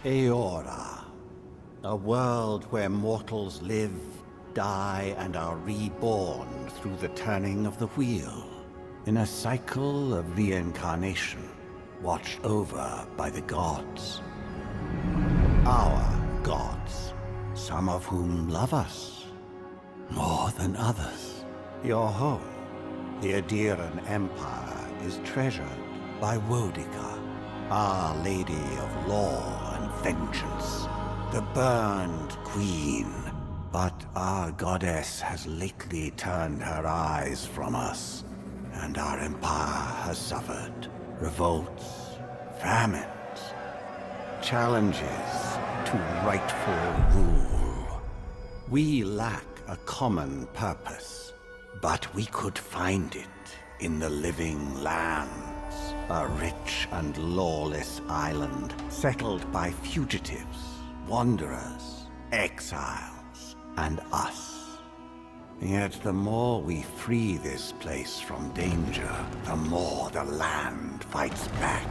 Eora, a world where mortals live, die, and are reborn through the turning of the wheel, in a cycle of reincarnation, watched over by the gods. Our gods, some of whom love us more than others. Your home, the Adiran Empire, is treasured by Wodica, Our Lady of Law and Vengeance, the Burned Queen. But our goddess has lately turned her eyes from us, and our empire has suffered revolts, famines, challenges to rightful rule. We lack a common purpose, but we could find it in the living lands, a rich and lawless island settled by fugitives, wanderers, exiles, and us. Yet the more we free this place from danger, the more the land fights back.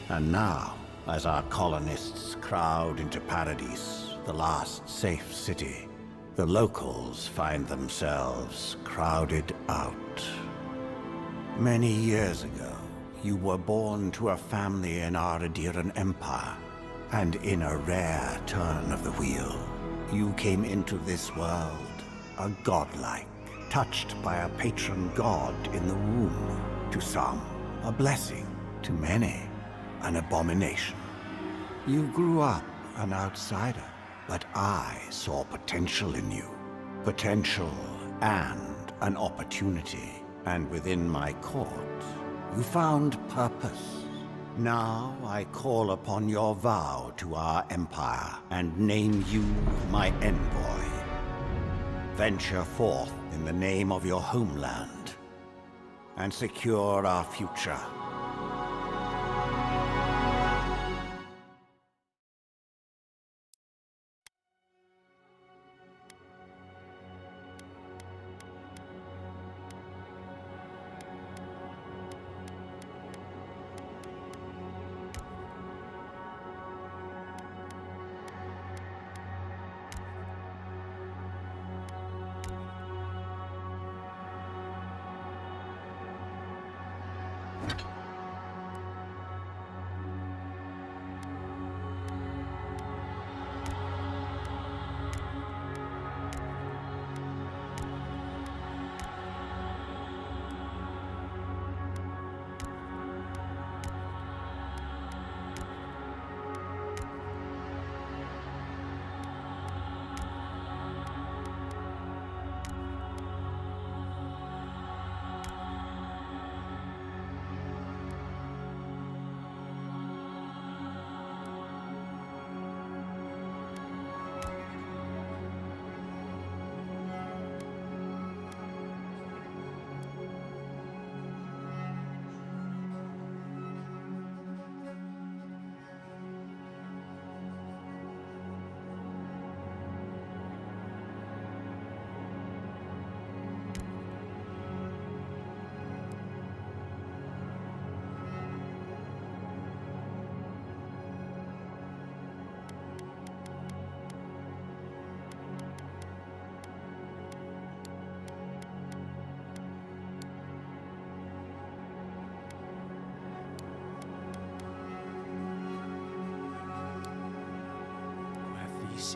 And now, as our colonists crowd into Paradise, the last safe city, the locals find themselves crowded out. Many years ago, you were born to a family in our Adiran Empire, and in a rare turn of the wheel, you came into this world a godlike, touched by a patron god in the womb. To some, a blessing. To many, an abomination. You grew up an outsider, but I saw potential in you. Potential and an opportunity. And within my court, you found purpose. Now I call upon your vow to our empire and name you my envoy. Venture forth in the name of your homeland and secure our future.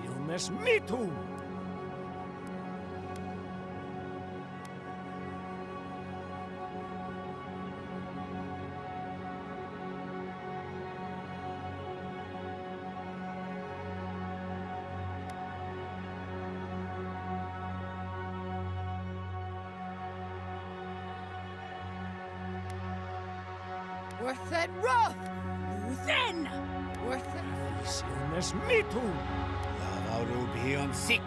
Illness, me too! Worth it rough! Then! Worth it... This illness, me too! Lava be on sick.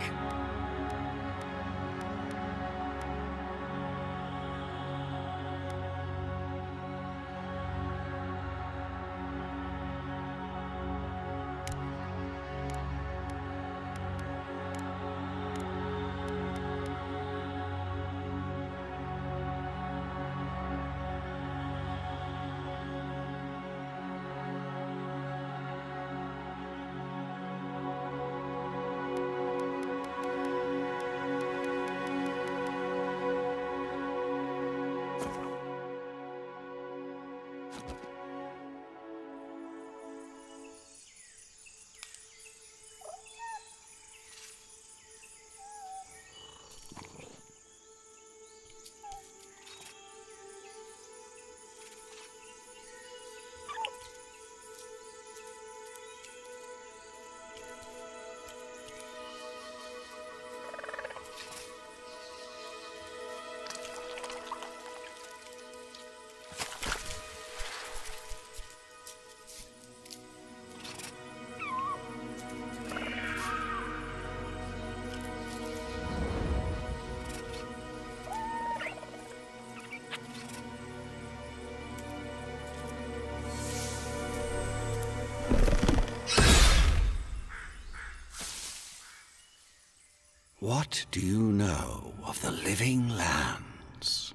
What do you know of the living lands?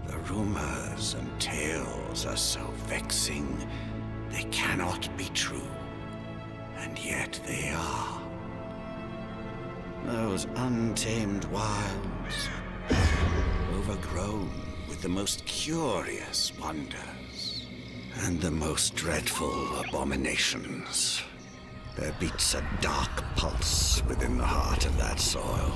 The rumors and tales are so vexing, they cannot be true. And yet they are. Those untamed wilds, overgrown with the most curious wonders and the most dreadful abominations. There beats a dark pulse within the heart of that soil.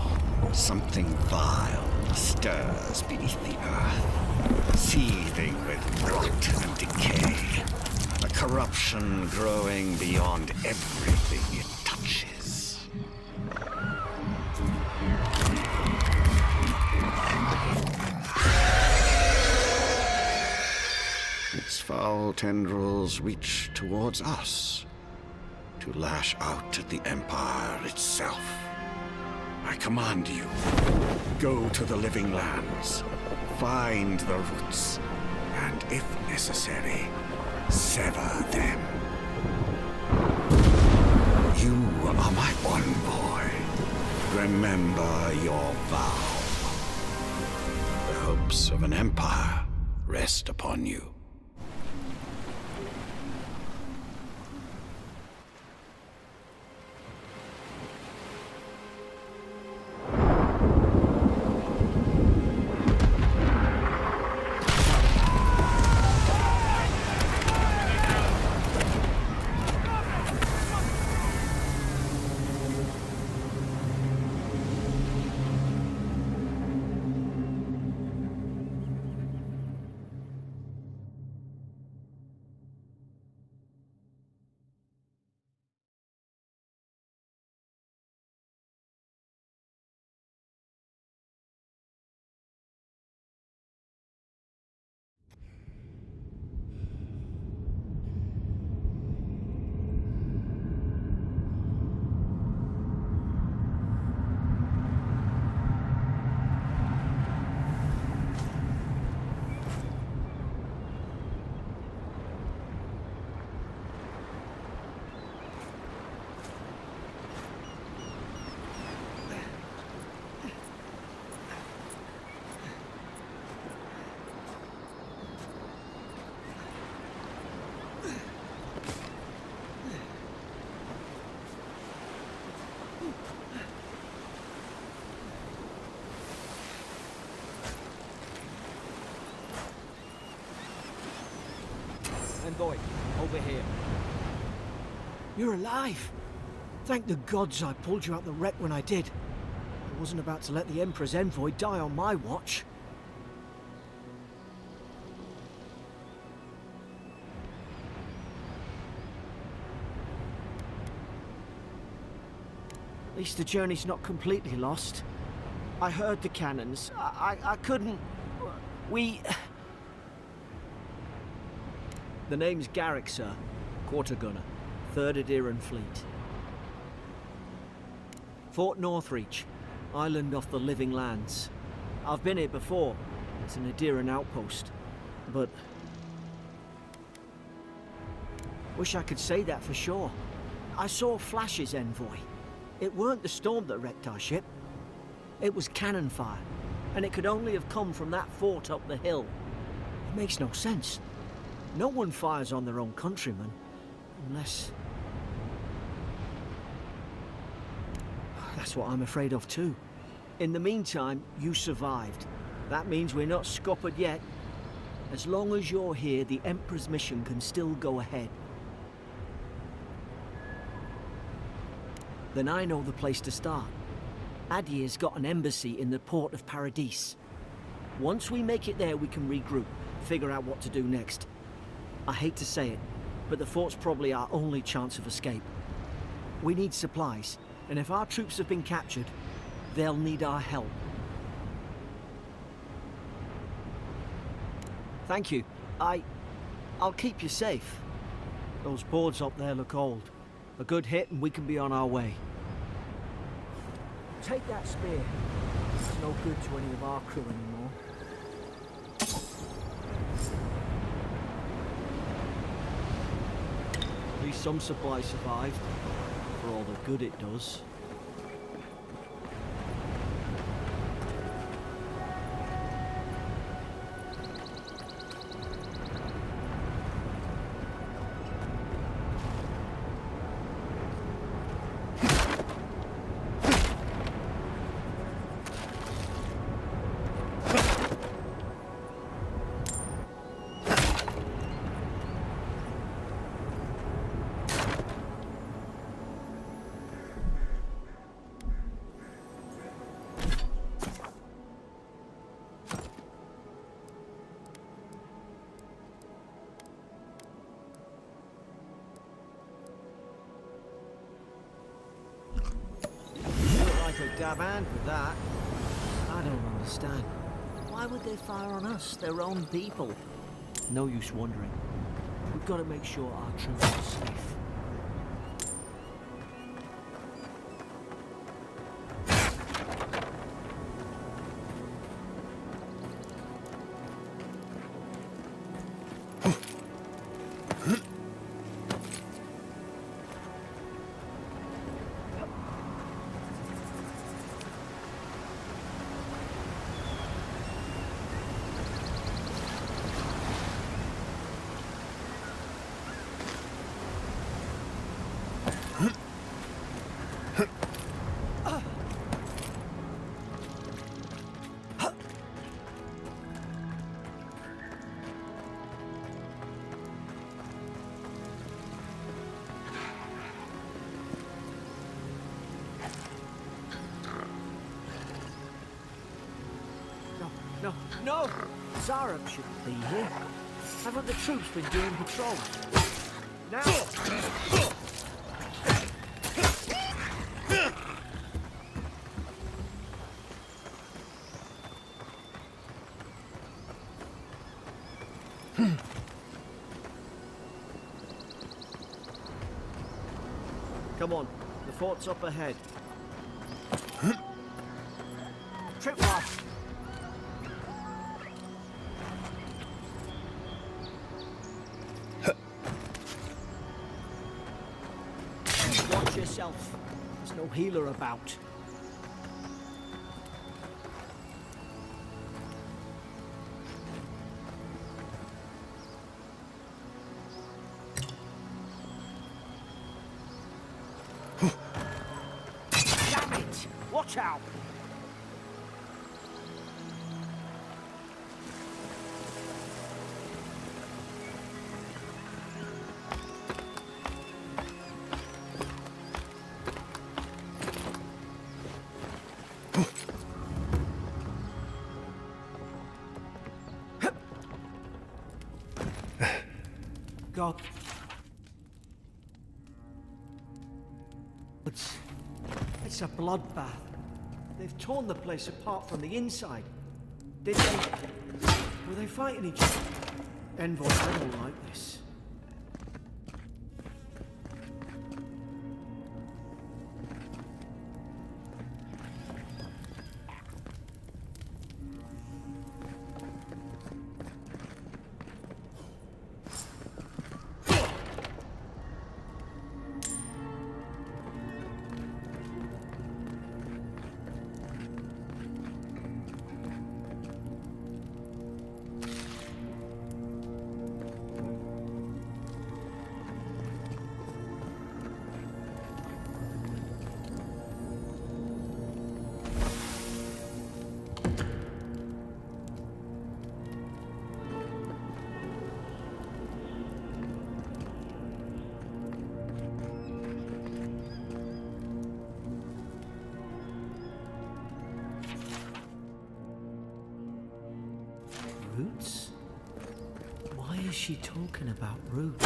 Something vile stirs beneath the earth, seething with rot and decay. A corruption growing beyond everything it touches. Its foul tendrils reach towards us, to lash out at the Empire itself. I command you, go to the living lands, find the roots, and if necessary, sever them. You are my envoy. Remember your vow. The hopes of an empire rest upon you. Envoy, over here. You're alive! Thank the gods I pulled you out the wreck when I did. I wasn't about to let the Emperor's envoy die on my watch. At least the journey's not completely lost. I heard the cannons. I couldn't... We... The name's Garrick, sir. Quarter gunner. 3rd Adiran Fleet. Fort Northreach. Island off the Living Lands. I've been here before. It's an Adiran outpost. But... wish I could say that for sure. I saw flashes, Envoy. It weren't the storm that wrecked our ship. It was cannon fire. And it could only have come from that fort up the hill. It makes no sense. No one fires on their own countrymen, unless... That's what I'm afraid of too. In the meantime, you survived. That means we're not scuppered yet. As long as you're here, the Emperor's mission can still go ahead. Then I know the place to start. Adir's got an embassy in the port of Paradis. Once we make it there, we can regroup, figure out what to do next. I hate to say it, but the fort's probably our only chance of escape. We need supplies, and if our troops have been captured, they'll need our help. Thank you. I'll keep you safe. Those boards up there look old. A good hit and we can be on our way. Take that spear. It's no good to any of our crew anymore. At least some supplies survived. for all the good it does. Davan for that. I don't understand. Why would they fire on us, their own people? No use wondering. We've got to make sure our troops are safe. No! Zarab shouldn't be here. Haven't the troops been doing patrol? Now! Come on, the fort's up ahead. Trip off! Watch yourself. There's no healer about. Damn it! Watch out! God. It's a bloodbath. They've torn the place apart from the inside. Did they? Were they fighting each other? Envoy, I don't like this. Roots? Why is she talking about roots?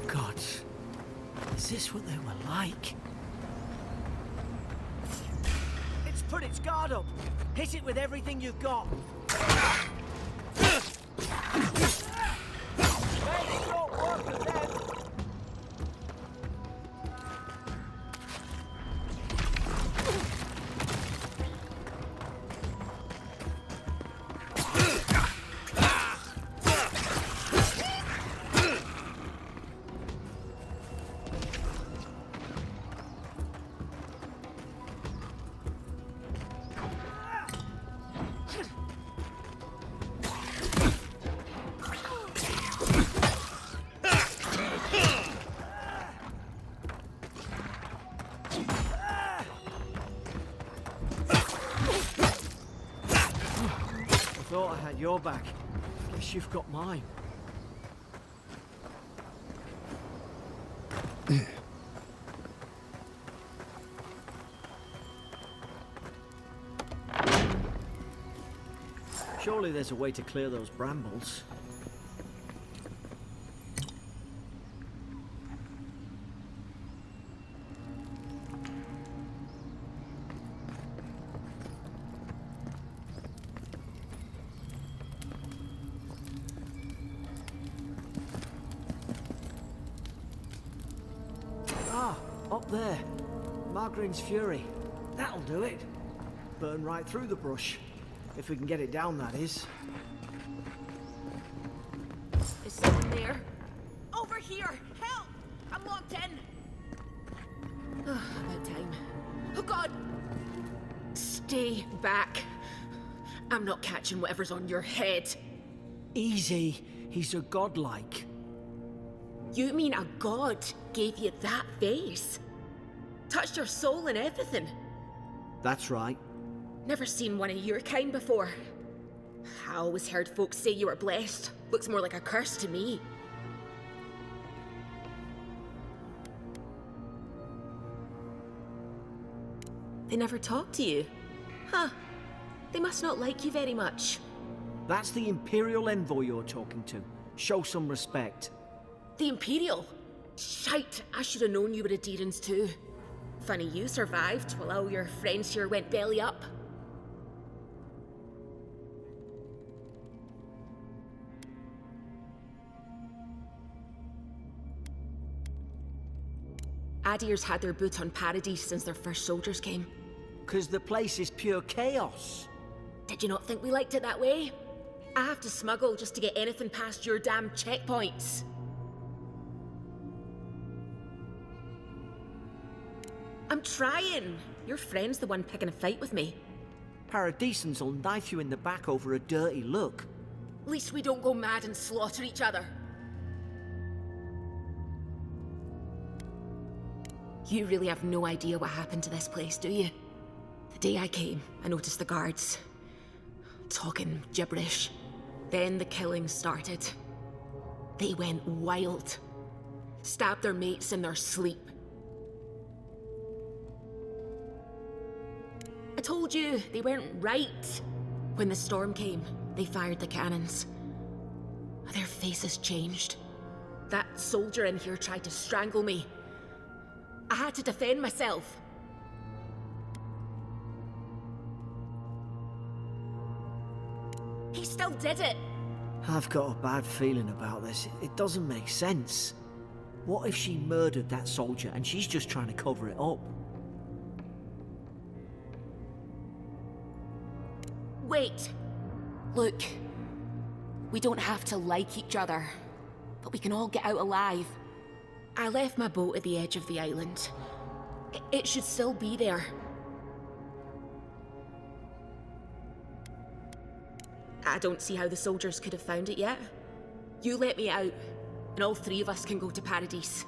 God, is this what they were like? It's put its guard up. Hit it with everything you've got. Glad you're back. Guess you've got mine. Surely there's a way to clear those brambles. Ah, up there. Margarine's Fury. That'll do it. Burn right through the brush. If we can get it down, that is. Is someone there? Over here! Help! I'm locked in! About time. Oh god! Stay back. I'm not catching whatever's on your head. Easy. He's a godlike. You mean a god gave you that face? Touched your soul and everything? That's right. Never seen one of your kind before. I always heard folks say you were blessed. Looks more like a curse to me. They never talk to you? Huh. They must not like you very much. That's the Imperial envoy you're talking to. Show some respect. The Imperial? Shite, I should have known you were Adherents too. Funny you survived while all your friends here went belly up. Adir's had their boot on Paradise since their first soldiers came. 'Cause the place is pure chaos. Did you not think we liked it that way? I have to smuggle just to get anything past your damn checkpoints. I'm trying. Your friend's the one picking a fight with me. Paradisans will knife you in the back over a dirty look. At least we don't go mad and slaughter each other. You really have no idea what happened to this place, do you? The day I came, I noticed the guards talking gibberish. Then the killing started. They went wild. Stabbed their mates in their sleep. I told you, they weren't right. When the storm came, they fired the cannons. Their faces changed. That soldier in here tried to strangle me. I had to defend myself. He still did it. I've got a bad feeling about this. It doesn't make sense. What if she murdered that soldier and she's just trying to cover it up? Wait. Look. We don't have to like each other, but we can all get out alive. I left my boat at the edge of the island. It should still be there. I don't see how the soldiers could have found it yet. You let me out, and all three of us can go to Paradise.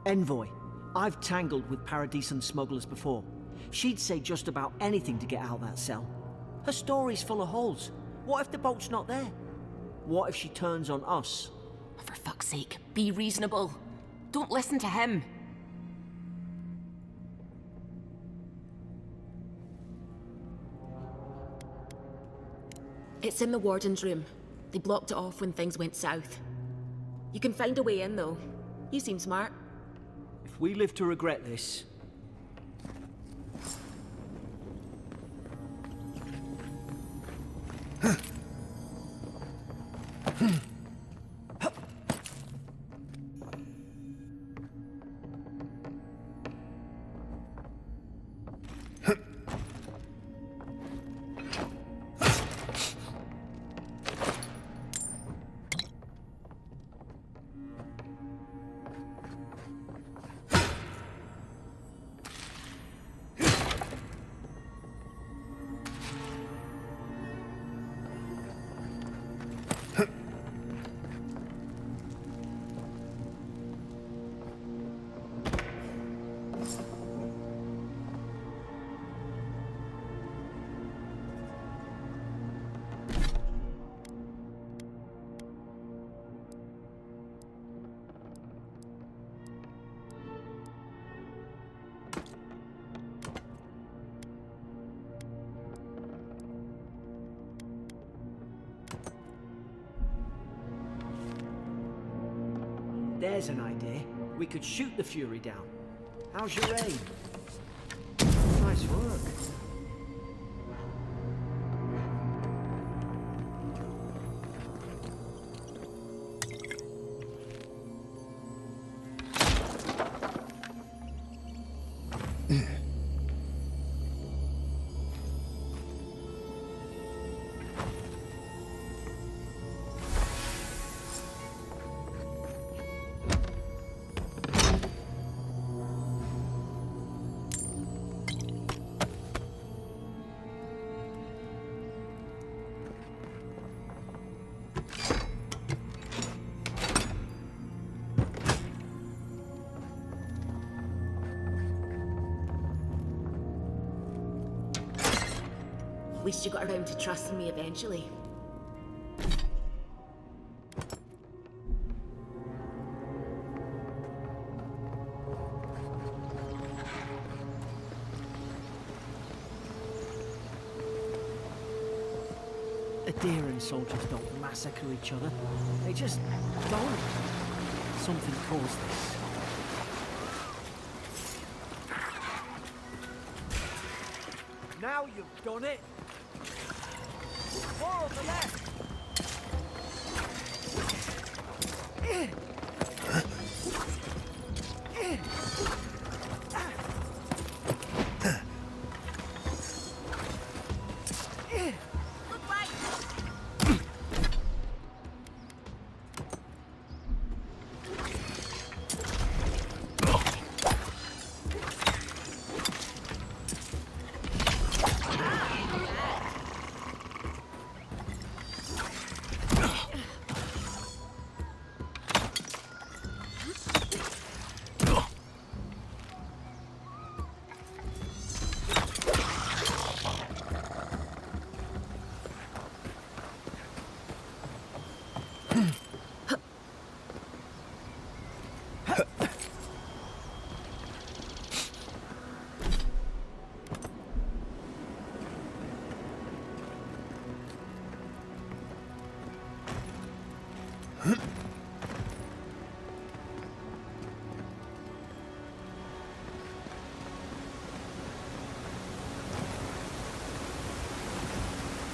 Envoy, I've tangled with Paradisan smugglers before. She'd say just about anything to get out that cell. Her story's full of holes. What if the boat's not there? What if she turns on us? For fuck's sake, be reasonable. Don't listen to him. It's in the warden's room. They blocked it off when things went south. You can find a way in, though. You seem smart. If we live to regret this... There's an idea. We could shoot the Fury down. How's your aim? Nice work. At least you got around to trusting me eventually. Adherent soldiers don't massacre each other. They just don't. Something caused this. Now you've done it! More on the left!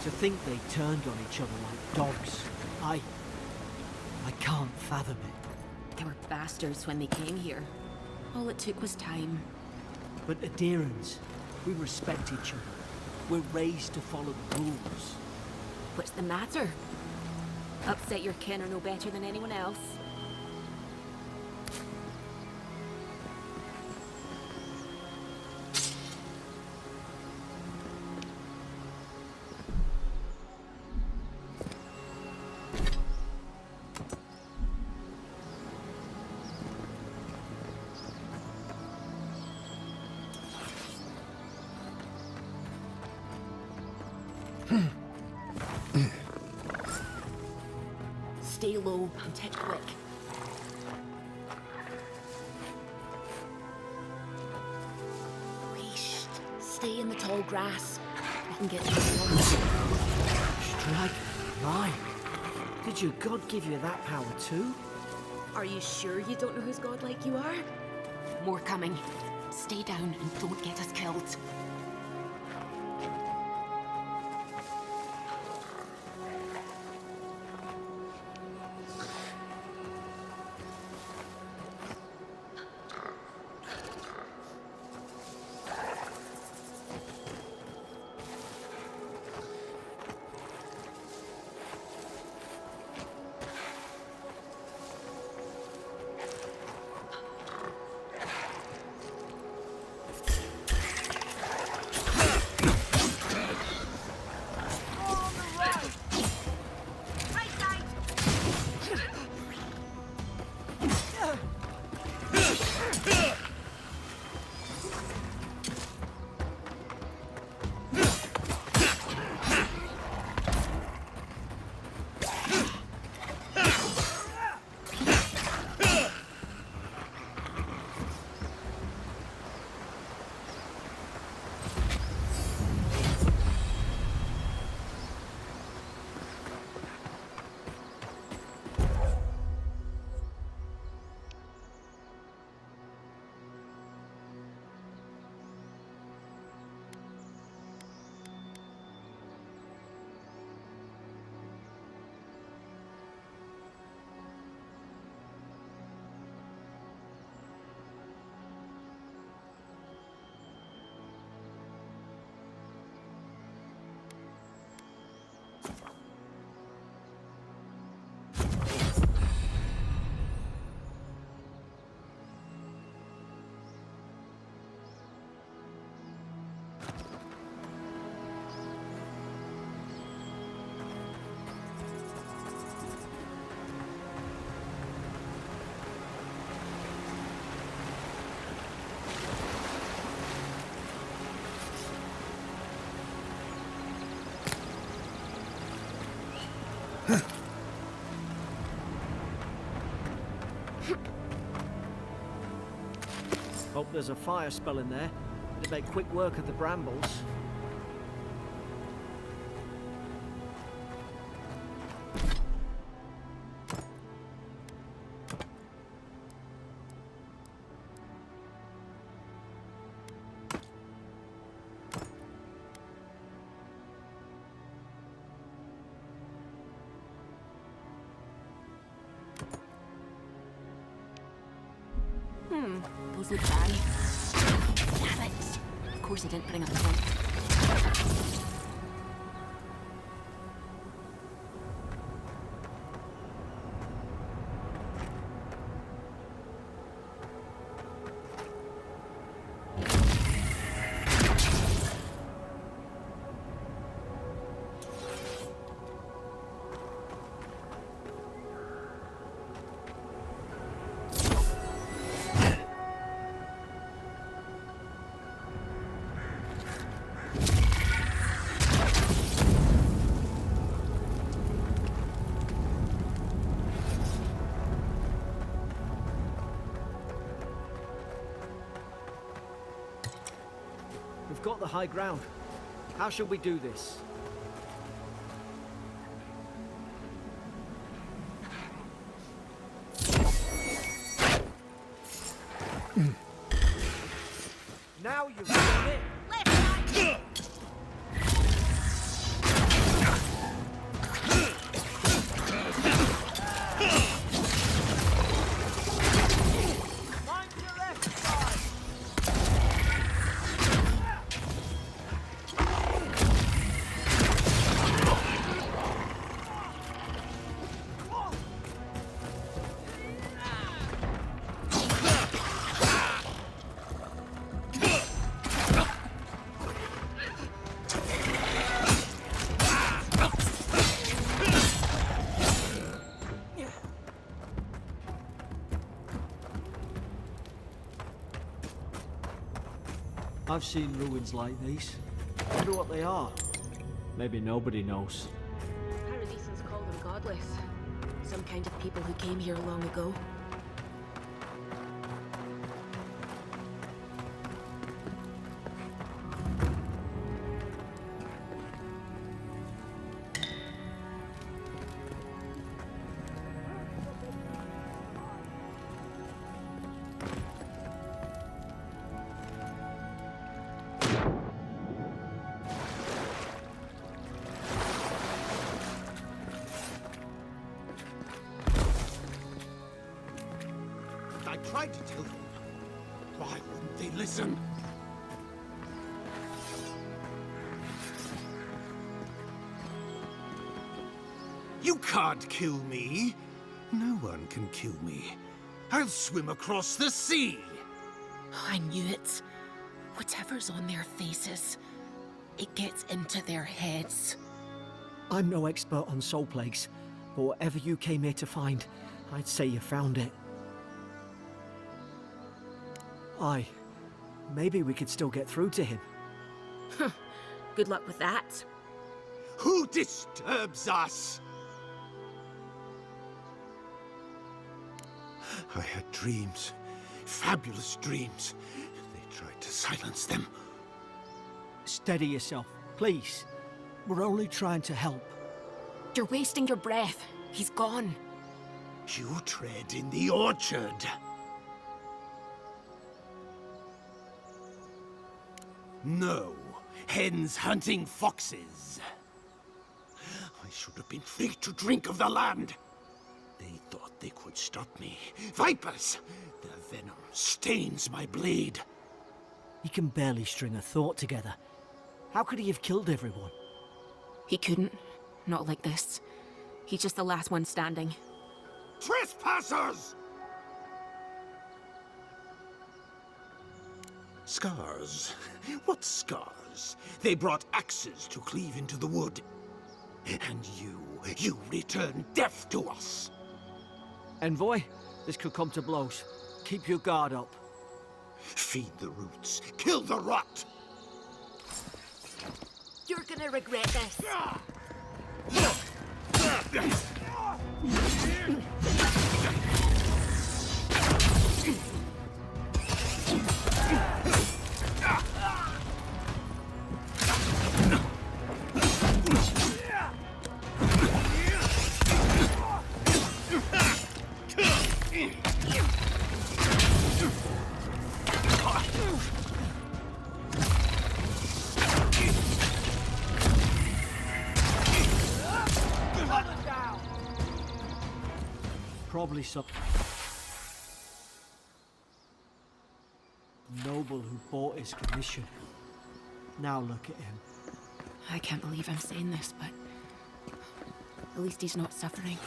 To think they turned on each other like dogs. I can't fathom it. They were bastards when they came here. All it took was time. But adherents, we respect each other. We're raised to follow the rules. What's the matter? Upset your kin are no better than anyone else. Stay low and tick quick. Whoosh. Stay in the tall grass. I can get to the Strike mine. Did your god give you that power too? Are you sure you don't know who's godlike you are? More coming. Stay down and don't get us killed. Hope there's a fire spell in there. It'd make quick work of the brambles. Those look dry. Damn it! Of course he didn't bring up the flint. We've got the high ground. How shall we do this? Now you've done it! I've seen ruins like these. I wonder what they are. Maybe nobody knows. Paradisans call them godless. Some kind of people who came here long ago. I tried to tell them. Why wouldn't they listen? You can't kill me. No one can kill me. I'll swim across the sea. I knew it. Whatever's on their faces, it gets into their heads. I'm no expert on soul plagues, but whatever you came here to find, I'd say you found it. Aye. Maybe we could still get through to him. Good luck with that. Who disturbs us? I had dreams. Fabulous dreams. They tried to silence them. Steady yourself, please. We're only trying to help. You're wasting your breath. He's gone. You tread in the orchard. No. Hens hunting foxes. I should have been free to drink of the land. They thought they could stop me. Vipers! Their venom stains my blade. He can barely string a thought together. How could he have killed everyone? He couldn't. Not like this. He's just the last one standing. Trespassers! Scars? What scars? They brought axes to cleave into the wood. And you return death to us. Envoy, this could come to blows. Keep your guard up. Feed the roots. Kill the rot! You're gonna regret this. Probably some noble who bought his commission. Now look at him. I can't believe I'm saying this, but at least he's not suffering.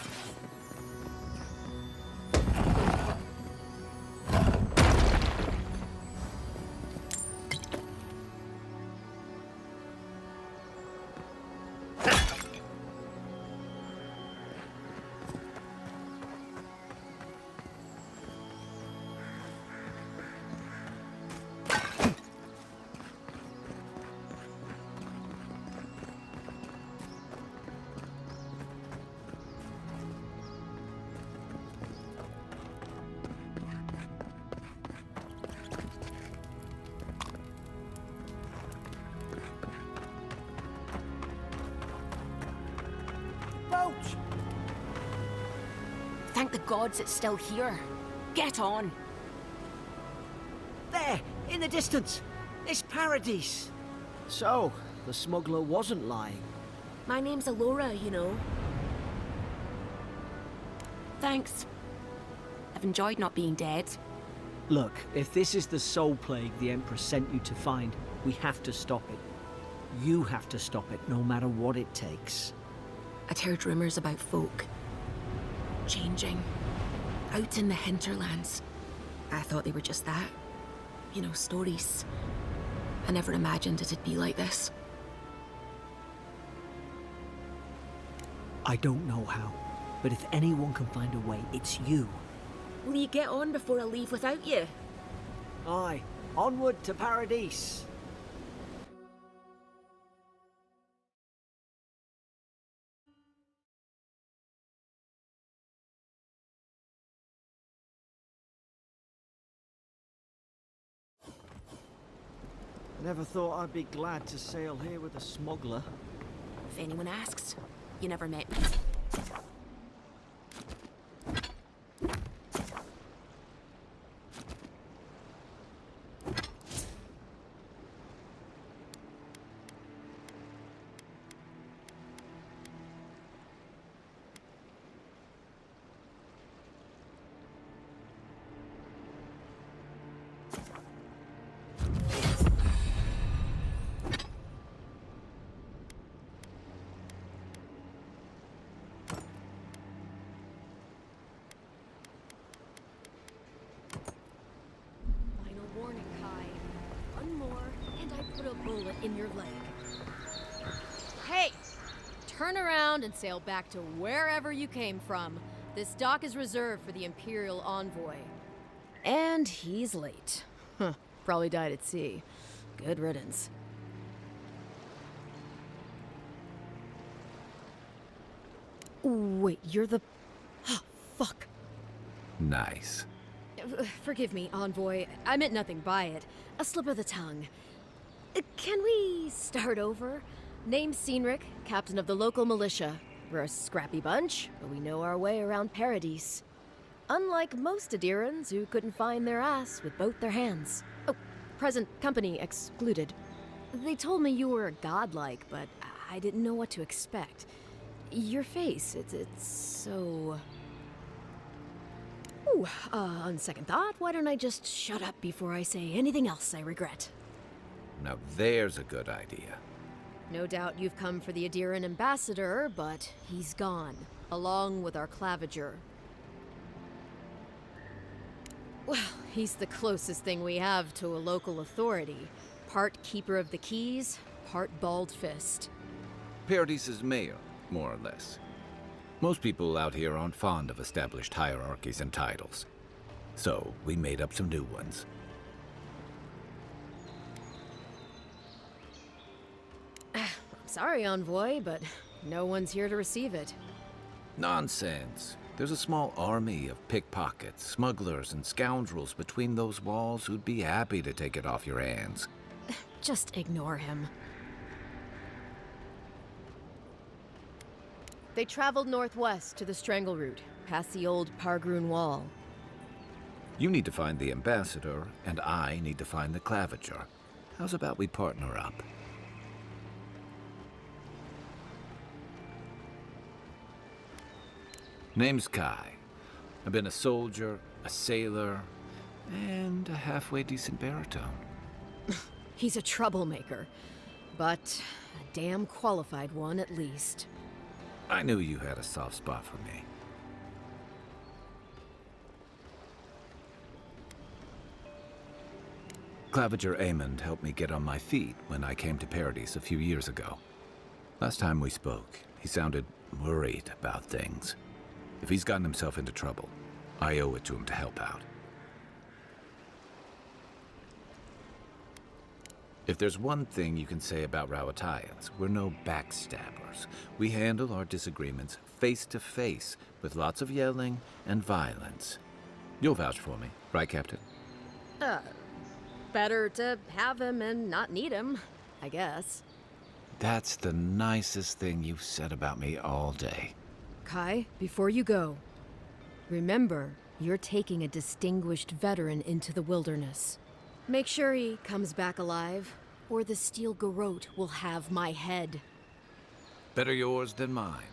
Thank the gods it's still here. Get on. There, in the distance. It's Paradise. So, the smuggler wasn't lying. My name's Alora, you know. Thanks. I've enjoyed not being dead. Look, if this is the soul plague the Empress sent you to find, we have to stop it. You have to stop it, no matter what it takes. I'd heard rumors about folk changing out in the hinterlands. I thought they were just that. You know, stories. I never imagined it'd be like this. I don't know how, but if anyone can find a way, it's you. Will you get on before I leave without you? Aye, onward to Paradise. Never thought I'd be glad to sail here with a smuggler. If anyone asks, you never met me. In your leg. Hey! Turn around and sail back to wherever you came from. This dock is reserved for the Imperial Envoy. And he's late. Huh. Probably died at sea. Good riddance. Wait, you're the... Fuck. Nice. Forgive me, Envoy. I meant nothing by it. A slip of the tongue. Can we start over? Name's Cynric, captain of the local militia. We're a scrappy bunch, but we know our way around Paradise. Unlike most Adirans who couldn't find their ass with both their hands. Oh, present company excluded. They told me you were godlike, but I didn't know what to expect. Your face, it's so... Ooh, on second thought, why don't I just shut up before I say anything else I regret? Now there's a good idea. No doubt you've come for the Adiran ambassador, but he's gone, along with our claviger. Well, he's the closest thing we have to a local authority. Part keeper of the keys, part bald fist. Paradise's mayor, more or less. Most people out here aren't fond of established hierarchies and titles. So we made up some new ones. Sorry, Envoy, but no one's here to receive it. Nonsense. There's a small army of pickpockets, smugglers, and scoundrels between those walls who'd be happy to take it off your hands. Just ignore him. They traveled northwest to the Strangle Route, past the old Pargroon Wall. You need to find the ambassador, and I need to find the claviger. How's about we partner up? Name's Kai. I've been a soldier, a sailor, and a halfway decent baritone. He's a troublemaker, but a damn qualified one at least. I knew you had a soft spot for me. Claviger Amond helped me get on my feet when I came to Paradise a few years ago. Last time we spoke, he sounded worried about things. If he's gotten himself into trouble, I owe it to him to help out. If there's one thing you can say about Rowatayans, we're no backstabbers. We handle our disagreements face to face, with lots of yelling and violence. You'll vouch for me, right, Captain? Better to have him and not need him, I guess. That's the nicest thing you've said about me all day. Kai, before you go, remember, you're taking a distinguished veteran into the wilderness. Make sure he comes back alive, or the Steel Garrote will have my head. Better yours than mine.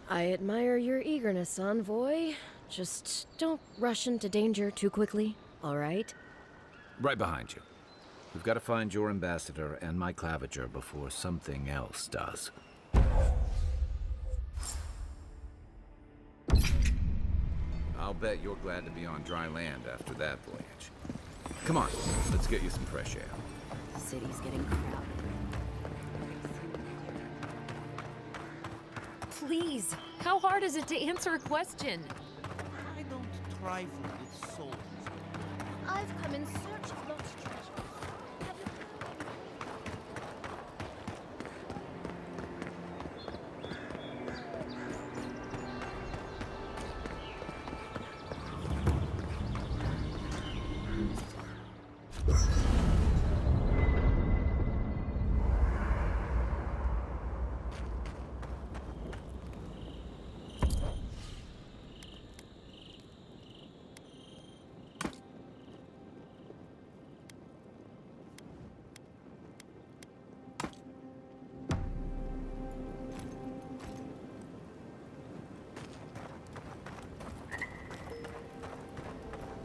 I admire your eagerness, Envoy. Just don't rush into danger too quickly, all right? Right behind you. We've got to find your ambassador and my claviger before something else does. I'll bet you're glad to be on dry land after that voyage. Come on, let's get you some fresh air. The city's getting crowded. Please, how hard is it to answer a question? I don't trifle with souls. I've come in search of lost treasure.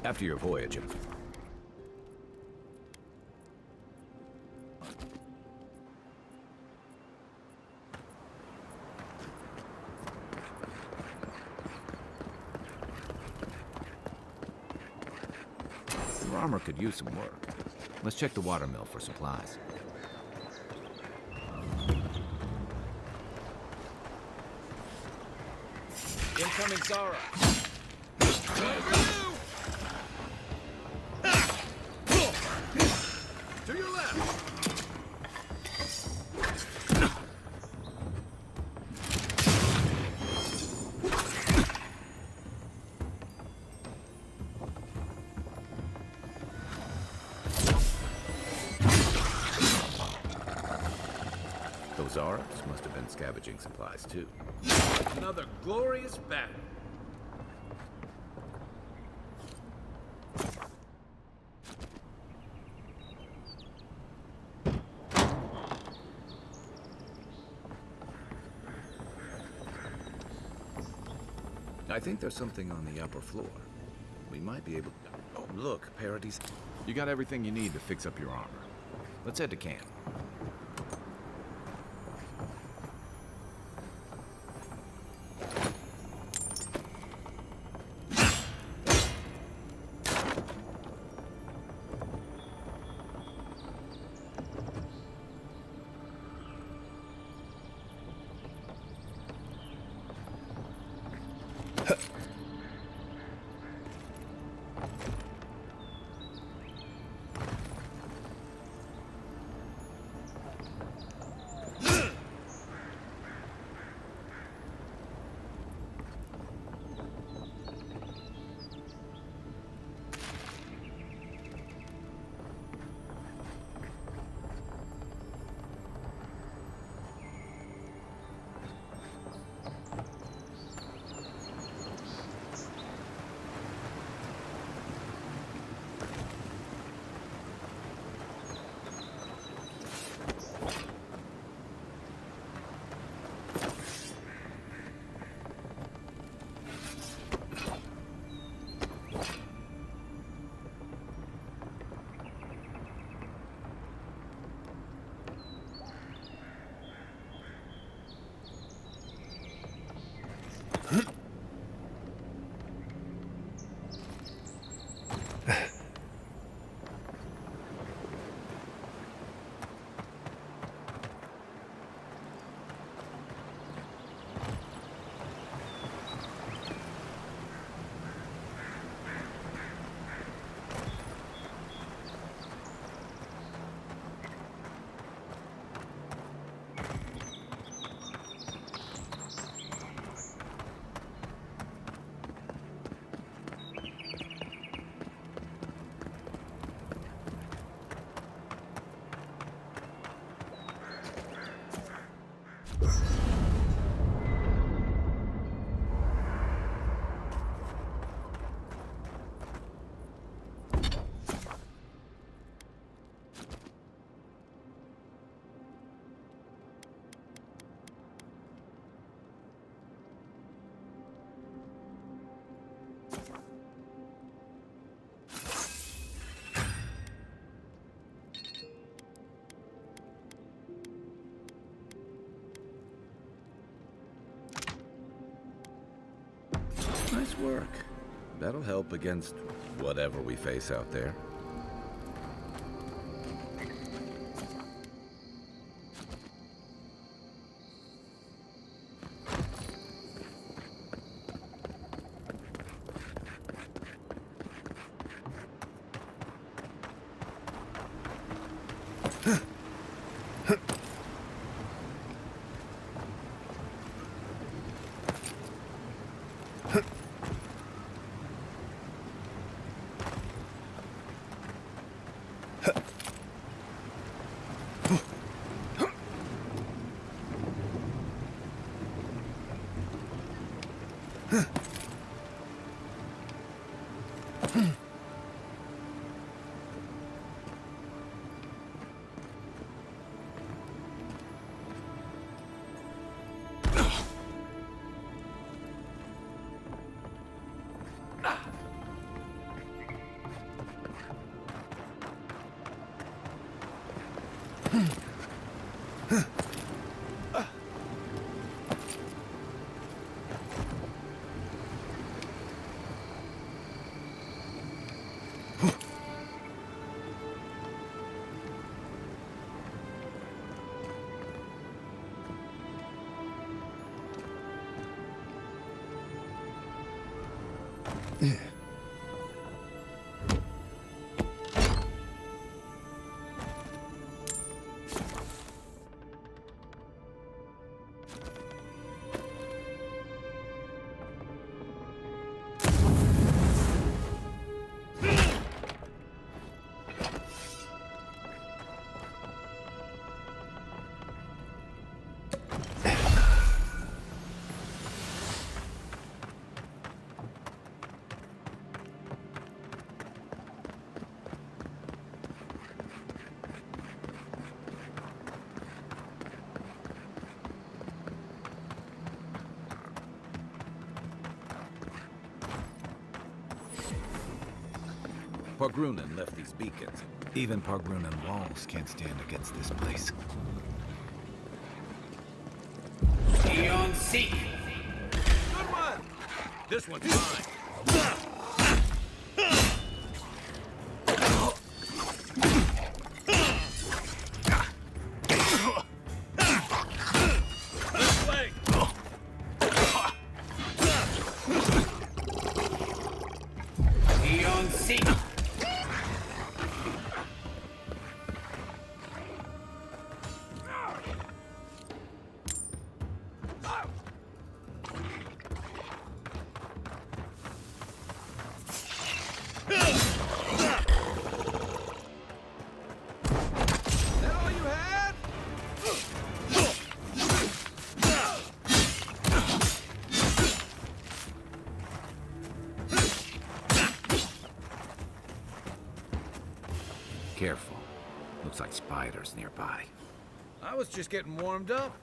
After your voyage, your armor could use some work. Let's check the watermill for supplies. Incoming Zara. To your left! Those Arabs must have been scavenging supplies too. Another glorious battle. I think there's something on the upper floor. We might be able to... Oh, look, Paradise. You got everything you need to fix up your armor. Let's head to camp. Nice work. That'll help against whatever we face out there. Pargrunen left these beacons. Even Pargrunen walls can't stand against this place. Eon Seek! Good one! This one's mine. This way! Eon Seek! Careful. Looks like spiders nearby. I was just getting warmed up.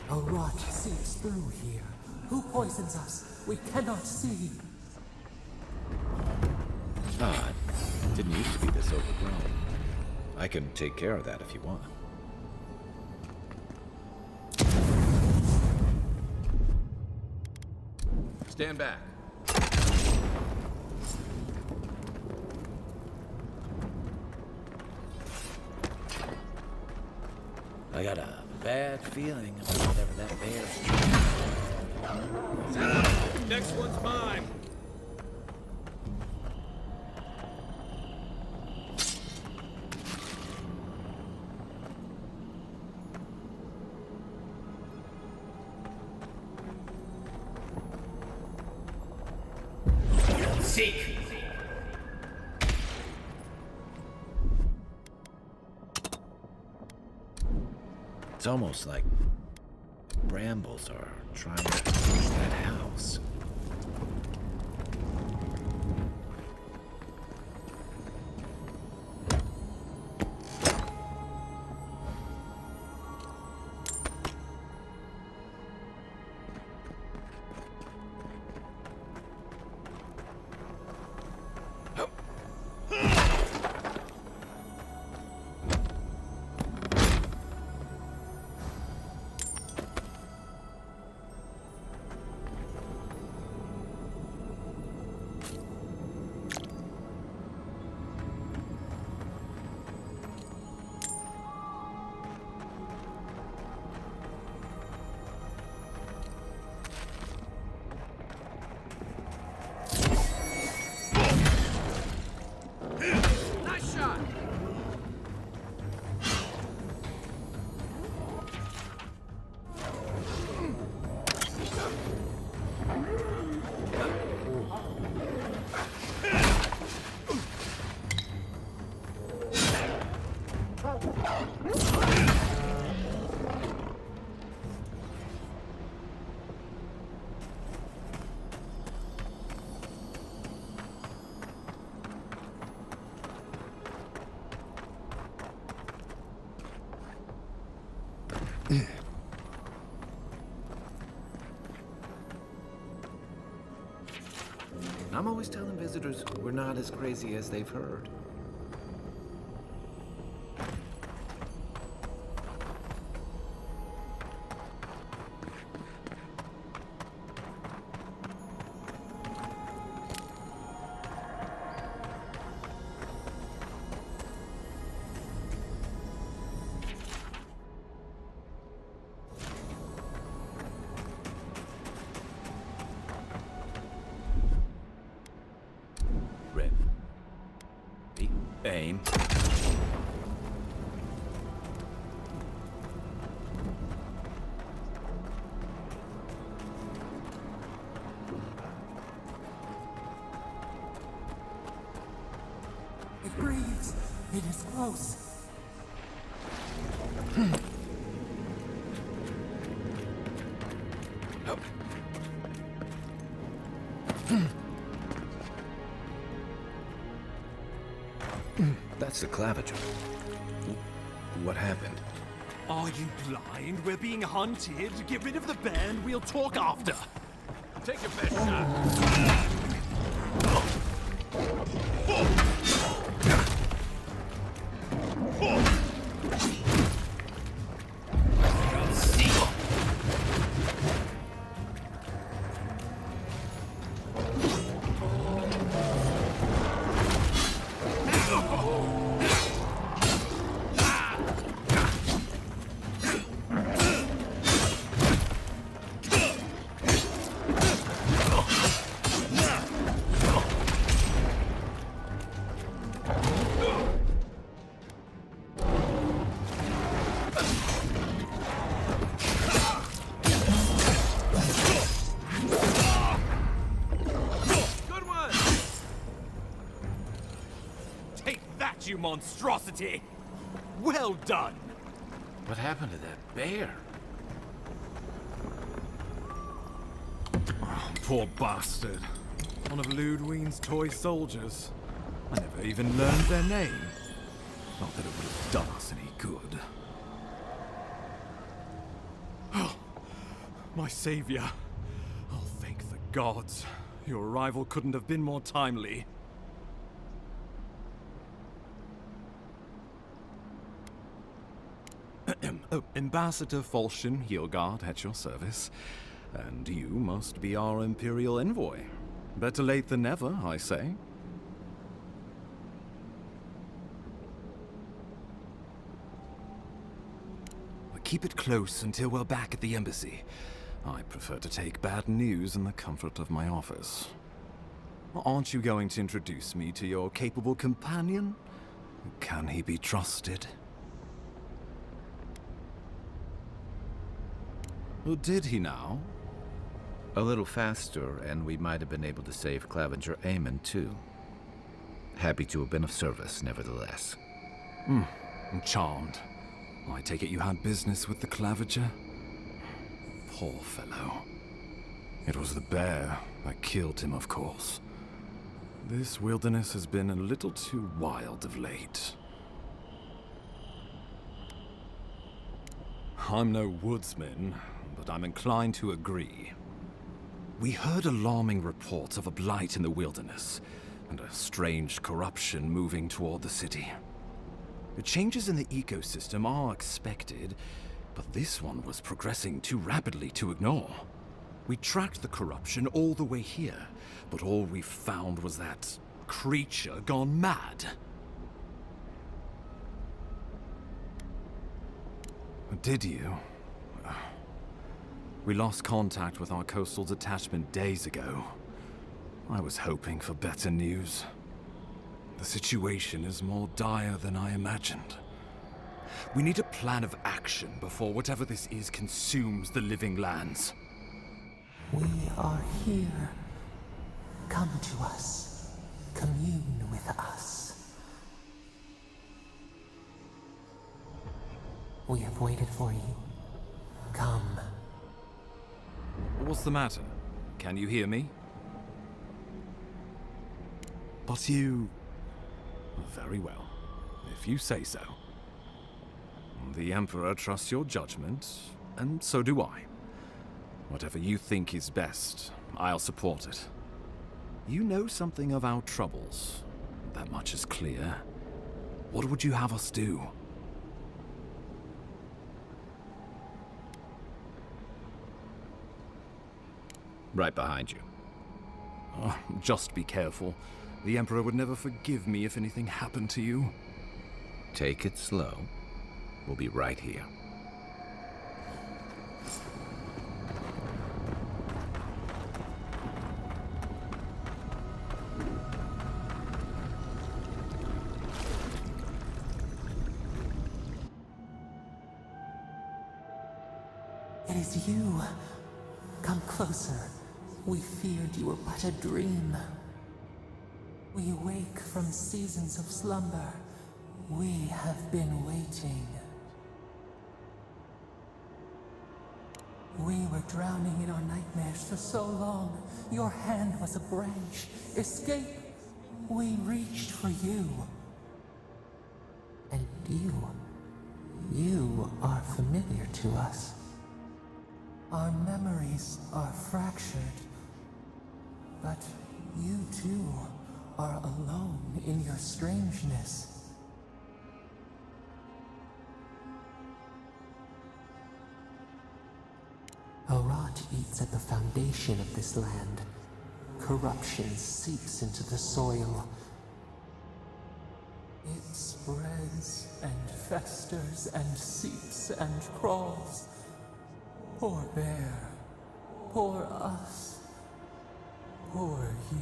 A rot seeps through here. Who poisons us? We cannot see. overgrown. I can take care of that if you want. Stand back. I got a bad feeling about whatever that bear's. Next one's mine. Seek! It's almost like brambles are trying to reach that house. Nice shot. I'm always telling visitors we're not as crazy as they've heard. Aim. It breathes. It is close. That's the clavicle. What happened? Are you blind? We're being hunted. Get rid of the bear and we'll talk after. Take your best shot. You monstrosity! Well done! What happened to that bear? Oh, poor bastard. One of Ludwine's toy soldiers. I never even learned their name. Not that it would have done us any good. Oh, my savior. Oh, thank the gods. Your arrival couldn't have been more timely. Oh, Ambassador Falchion Hildegard at your service. And you must be our Imperial envoy. Better late than never, I say. Keep it close until we're back at the embassy. I prefer to take bad news in the comfort of my office. Aren't you going to introduce me to your capable companion? Can he be trusted? Or did he now? A little faster, and we might have been able to save Clavenger Aemon, too. Happy to have been of service, nevertheless. I'm charmed. I take it you had business with the Clavenger? Poor fellow. It was the bear that killed him, of course. This wilderness has been a little too wild of late. I'm no woodsman, but I'm inclined to agree. We heard alarming reports of a blight in the wilderness, and a strange corruption moving toward the city. The changes in the ecosystem are expected, but this one was progressing too rapidly to ignore. We tracked the corruption all the way here, but all we found was that creature gone mad. Did you? We lost contact with our coastal detachment days ago. I was hoping for better news. The situation is more dire than I imagined. We need a plan of action before whatever this is consumes the living lands. We are here. Come to us. Commune with us. We have waited for you. Come. What's the matter? Can you hear me? But you... Very well, if you say so. The Emperor trusts your judgment, and so do I. Whatever you think is best, I'll support it. You know something of our troubles. That much is clear. What would you have us do? Right behind you. Just be careful. The Emperor would never forgive me if anything happened to you. Take it slow. We'll be right here. It is you. Come closer. We feared you were but a dream. We wake from seasons of slumber. We have been waiting. We were drowning in our nightmares for so long. Your hand was a branch. Escape! We reached for you. And you are familiar to us. Our memories are fractured. But you too are alone in your strangeness. A rot eats at the foundation of this land. Corruption seeps into the soil. It spreads and festers and seeps and crawls. Poor bear. Poor us. Poor you.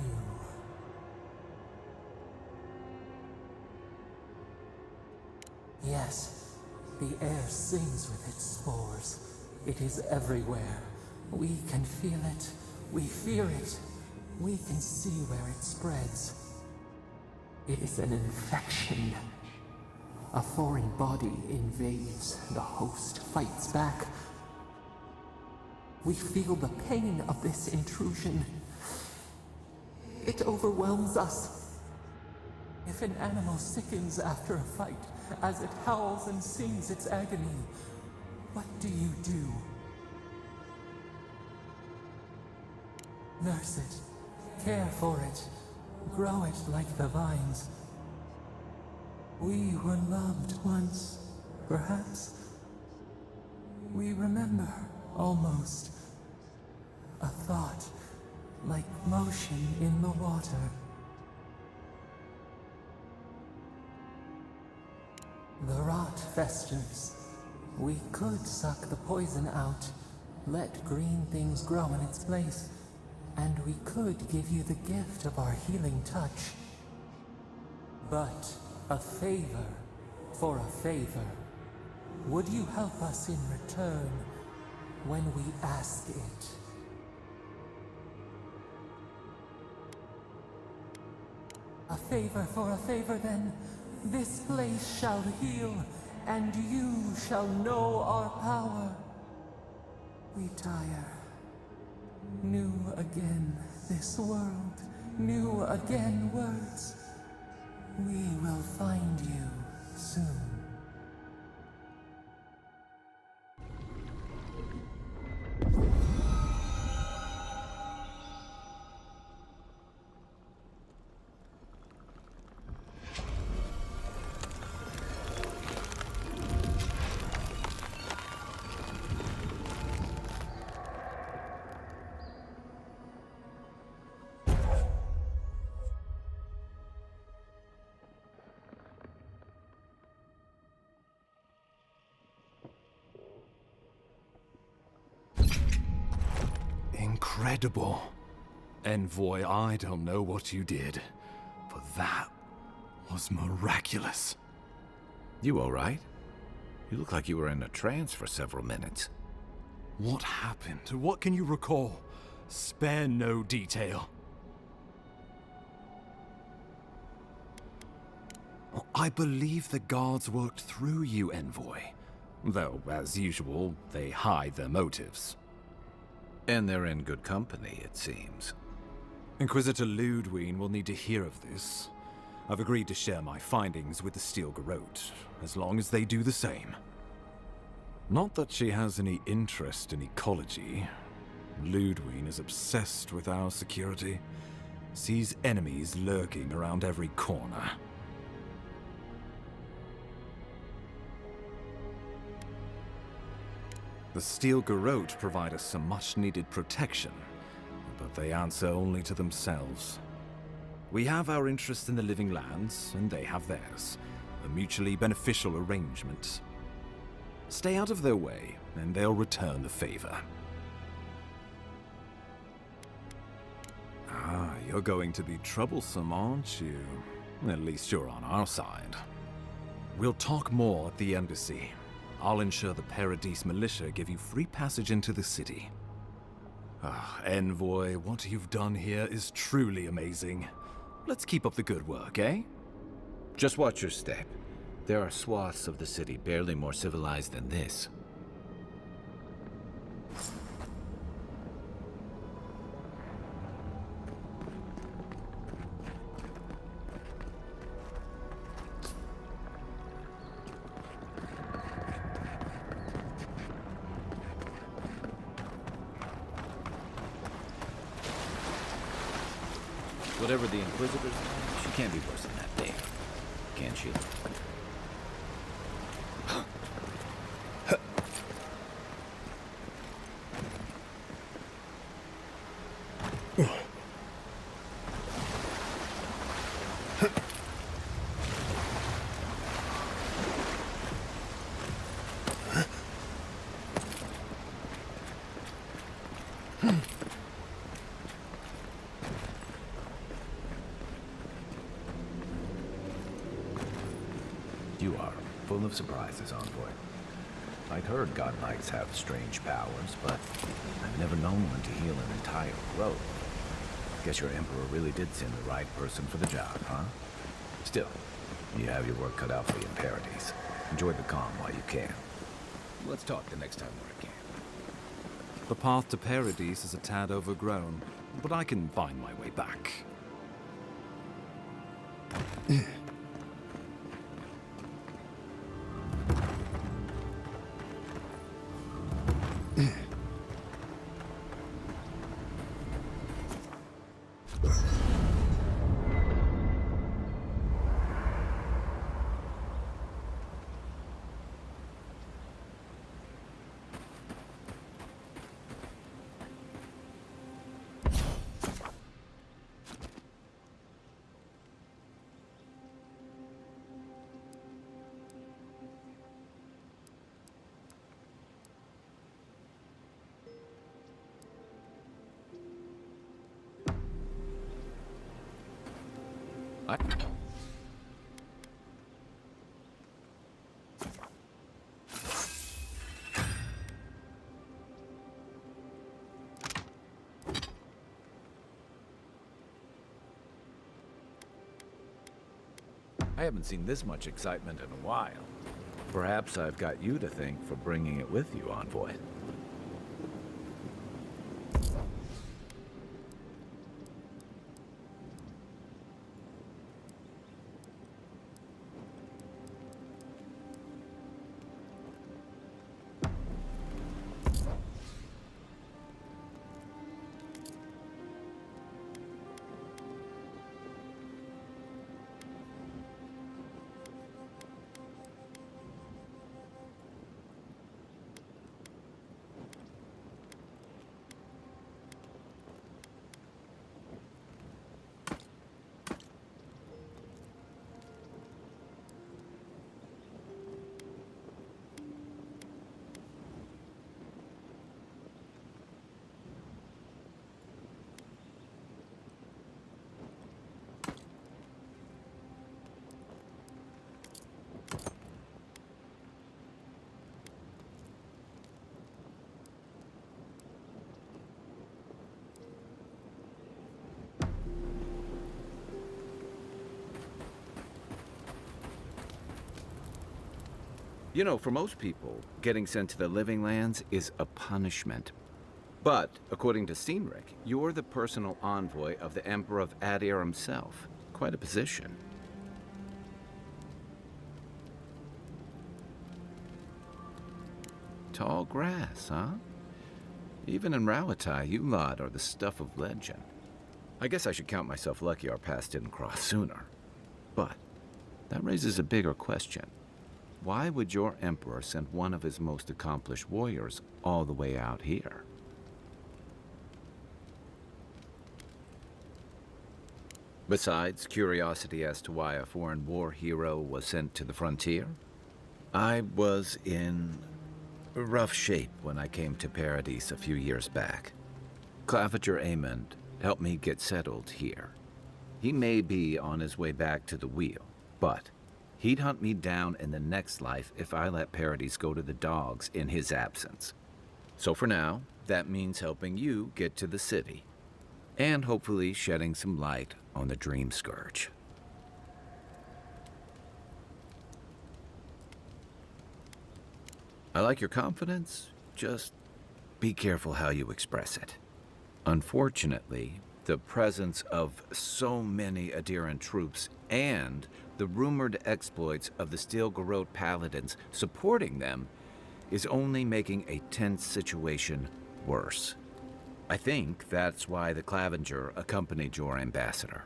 Yes, the air sings with its spores. It is everywhere. We can feel it. We fear it. We can see where it spreads. It is an infection. A foreign body invades. The host fights back. We feel the pain of this intrusion. It overwhelms us. If an animal sickens after a fight, as it howls and sings its agony, what do you do? Nurse it, care for it, grow it like the vines. We were loved once, perhaps. We remember, almost. A thought, like motion in the water. The rot festers. We could suck the poison out, let green things grow in its place, and we could give you the gift of our healing touch. But a favor for a favor. Would you help us in return when we ask it? A favor for a favor, then. This place shall heal, and you shall know our power. We tire. New again this world, new again words. We will find you soon. Incredible. Envoy, I don't know what you did, but that was miraculous. You all right? You look like you were in a trance for several minutes. What happened? What can you recall? Spare no detail. Well, I believe the guards worked through you, Envoy. Though, as usual, they hide their motives. And they're in good company, it seems. Inquisitor Ludwig will need to hear of this. I've agreed to share my findings with the Steel Garrote, as long as they do the same. Not that she has any interest in ecology. Ludwig is obsessed with our security, sees enemies lurking around every corner. The Steel Garrote provide us some much-needed protection, but they answer only to themselves. We have our interest in the living lands, and they have theirs. A mutually beneficial arrangement. Stay out of their way, and they'll return the favor. Ah, you're going to be troublesome, aren't you? At least you're on our side. We'll talk more at the embassy. I'll ensure the Paradise militia give you free passage into the city. Ah, Envoy, what you've done here is truly amazing. Let's keep up the good work, eh? Just watch your step. There are swaths of the city barely more civilized than this. Whatever the Inquisitors, she can't be worse than that thing, can she? You are full of surprises, Envoy. I'd heard God Knights have strange powers, but I've never known one to heal an entire grove. Guess your Emperor really did send the right person for the job, huh? Still, you have your work cut out for you in Paradise. Enjoy the calm while you can. Let's talk the next time we're at camp. The path to Paradise is a tad overgrown, but I can find my way back. I... I haven't seen this much excitement in a while. Perhaps I've got you to thank for bringing it with you, Envoy. You know, for most people, getting sent to the Living Lands is a punishment. But, according to Cynric, you're the personal envoy of the Emperor of Adir himself. Quite a position. Tall grass, huh? Even in Rauatai, you lot are the stuff of legend. I guess I should count myself lucky our paths didn't cross sooner. But that raises a bigger question. Why would your emperor send one of his most accomplished warriors all the way out here? Besides curiosity as to why a foreign war hero was sent to the frontier, I was in rough shape when I came to Paradis a few years back. Claviger Amond helped me get settled here. He may be on his way back to the wheel, but he'd hunt me down in the next life if I let Paradis go to the dogs in his absence. So for now, that means helping you get to the city, and hopefully shedding some light on the Dream Scourge. I like your confidence, just be careful how you express it. Unfortunately, the presence of so many Adiran troops and the rumored exploits of the Steel-Garrote paladins supporting them is only making a tense situation worse. I think that's why the Claviger accompanied your ambassador.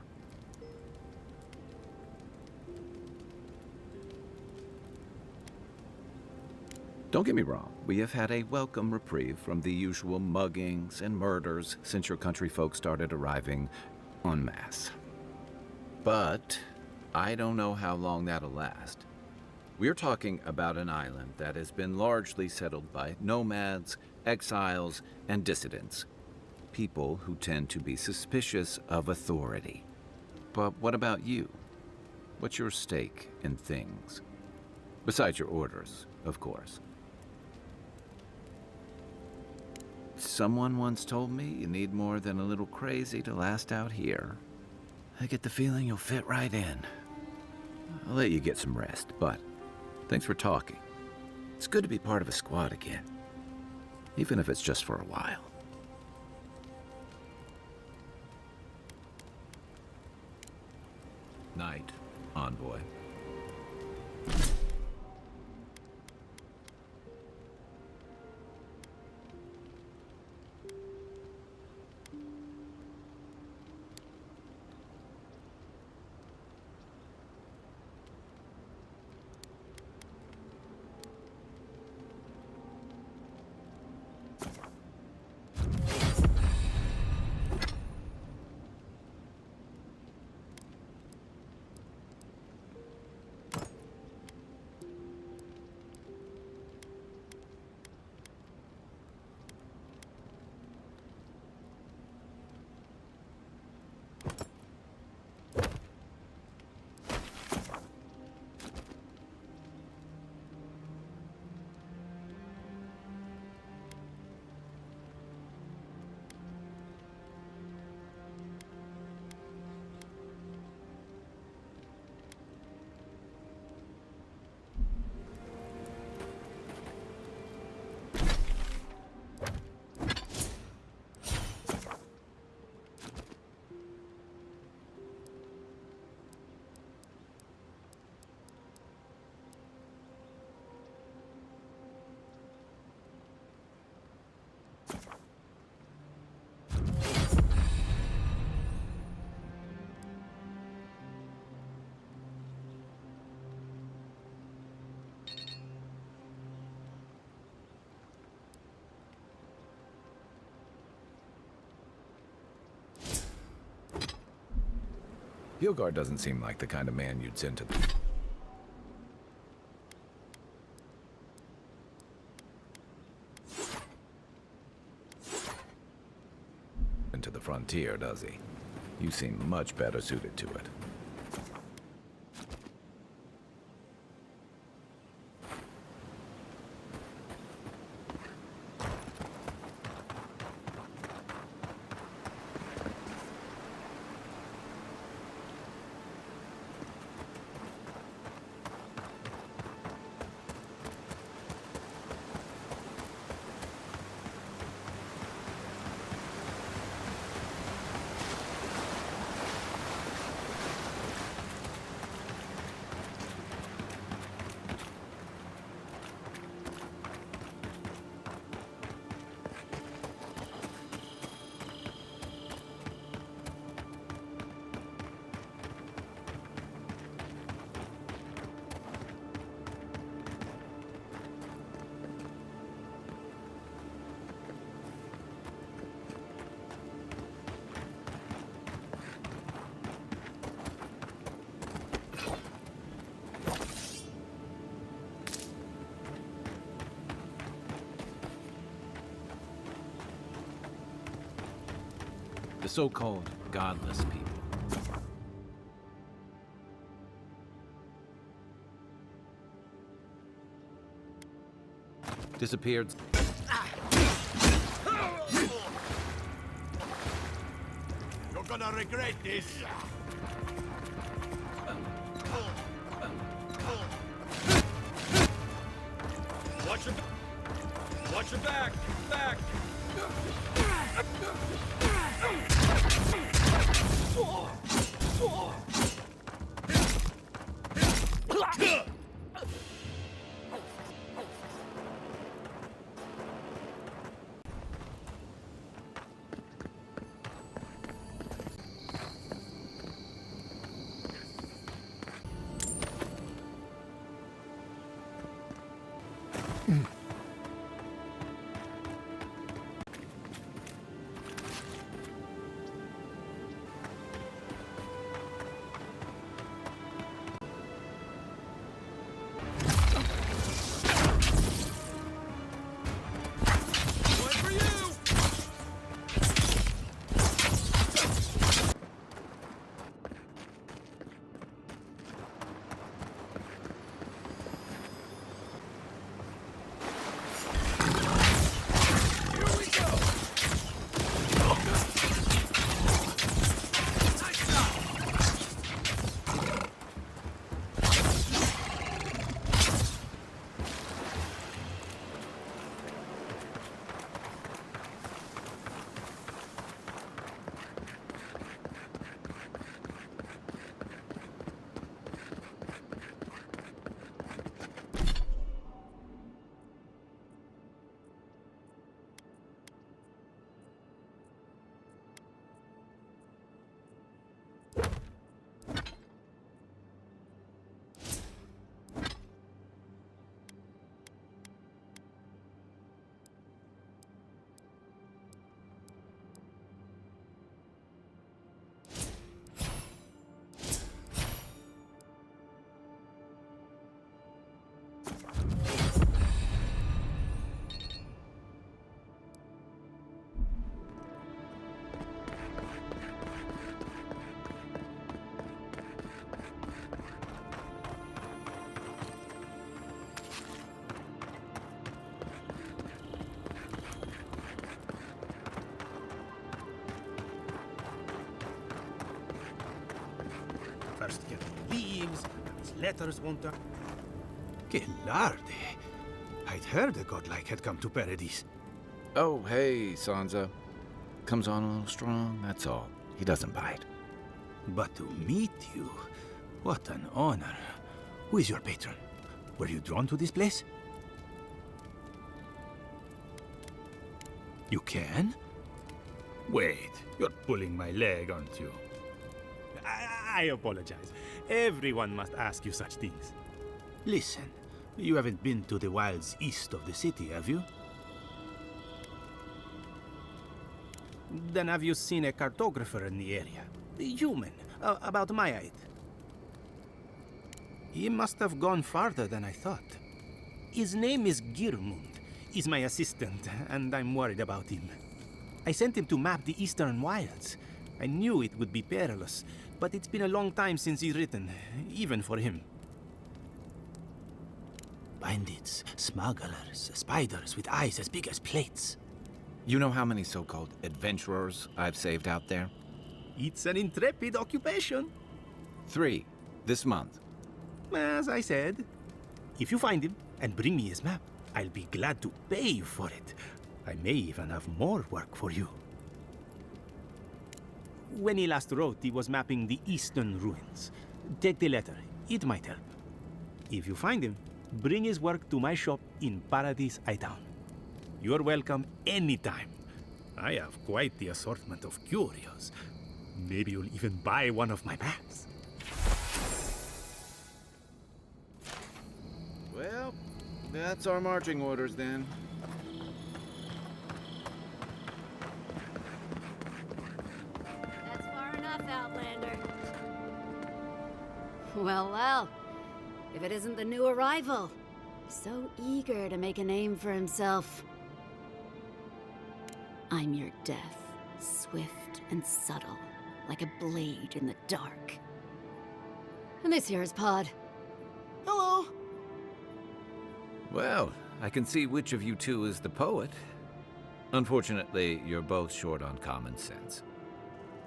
Don't get me wrong, we have had a welcome reprieve from the usual muggings and murders since your country folk started arriving en masse. But I don't know how long that'll last. We're talking about an island that has been largely settled by nomads, exiles, and dissidents. People who tend to be suspicious of authority. But what about you? What's your stake in things? Besides your orders, of course. Someone once told me you need more than a little crazy to last out here. I get the feeling you'll fit right in. I'll let you get some rest, but thanks for talking. It's good to be part of a squad again, even if it's just for a while. Night, Envoy. Hilgard doesn't seem like the kind of man you'd send to into the frontier, does he? You seem much better suited to it. The so-called godless people. Disappeared. You're gonna regret this. Watch your back! Back! First get the leaves, his letters won't turn. Que larde! I'd heard a godlike had come to Paradise. Oh, hey, Sansa. Comes on a little strong, that's all. He doesn't bite. But to meet you, what an honor. Who is your patron? Were you drawn to this place? You can? Wait, you're pulling my leg, aren't you? I apologize. Everyone must ask you such things. Listen, you haven't been to the wilds east of the city, have you? Then have you seen a cartographer in the area? A human, about Mayite. He must have gone farther than I thought. His name is Girmund. He's my assistant, and I'm worried about him. I sent him to map the Eastern Wilds. I knew it would be perilous, but it's been a long time since he's written, even for him. Bandits, smugglers, spiders with eyes as big as plates. You know how many so-called adventurers I've saved out there? It's an intrepid occupation. 3, this month. As I said, if you find him and bring me his map, I'll be glad to pay you for it. I may even have more work for you. When he last wrote, he was mapping the eastern ruins. Take the letter. It might help. If you find him, bring his work to my shop in Paradise Town. You're welcome anytime. I have quite the assortment of curios. Maybe you'll even buy one of my maps. Well, that's our marching orders then. That's far enough, Outlander. Well, well. If it isn't the new arrival. So eager to make a name for himself. I'm your death, swift and subtle, like a blade in the dark. And this here is Pod. Hello. Well, I can see which of you two is the poet. Unfortunately, you're both short on common sense.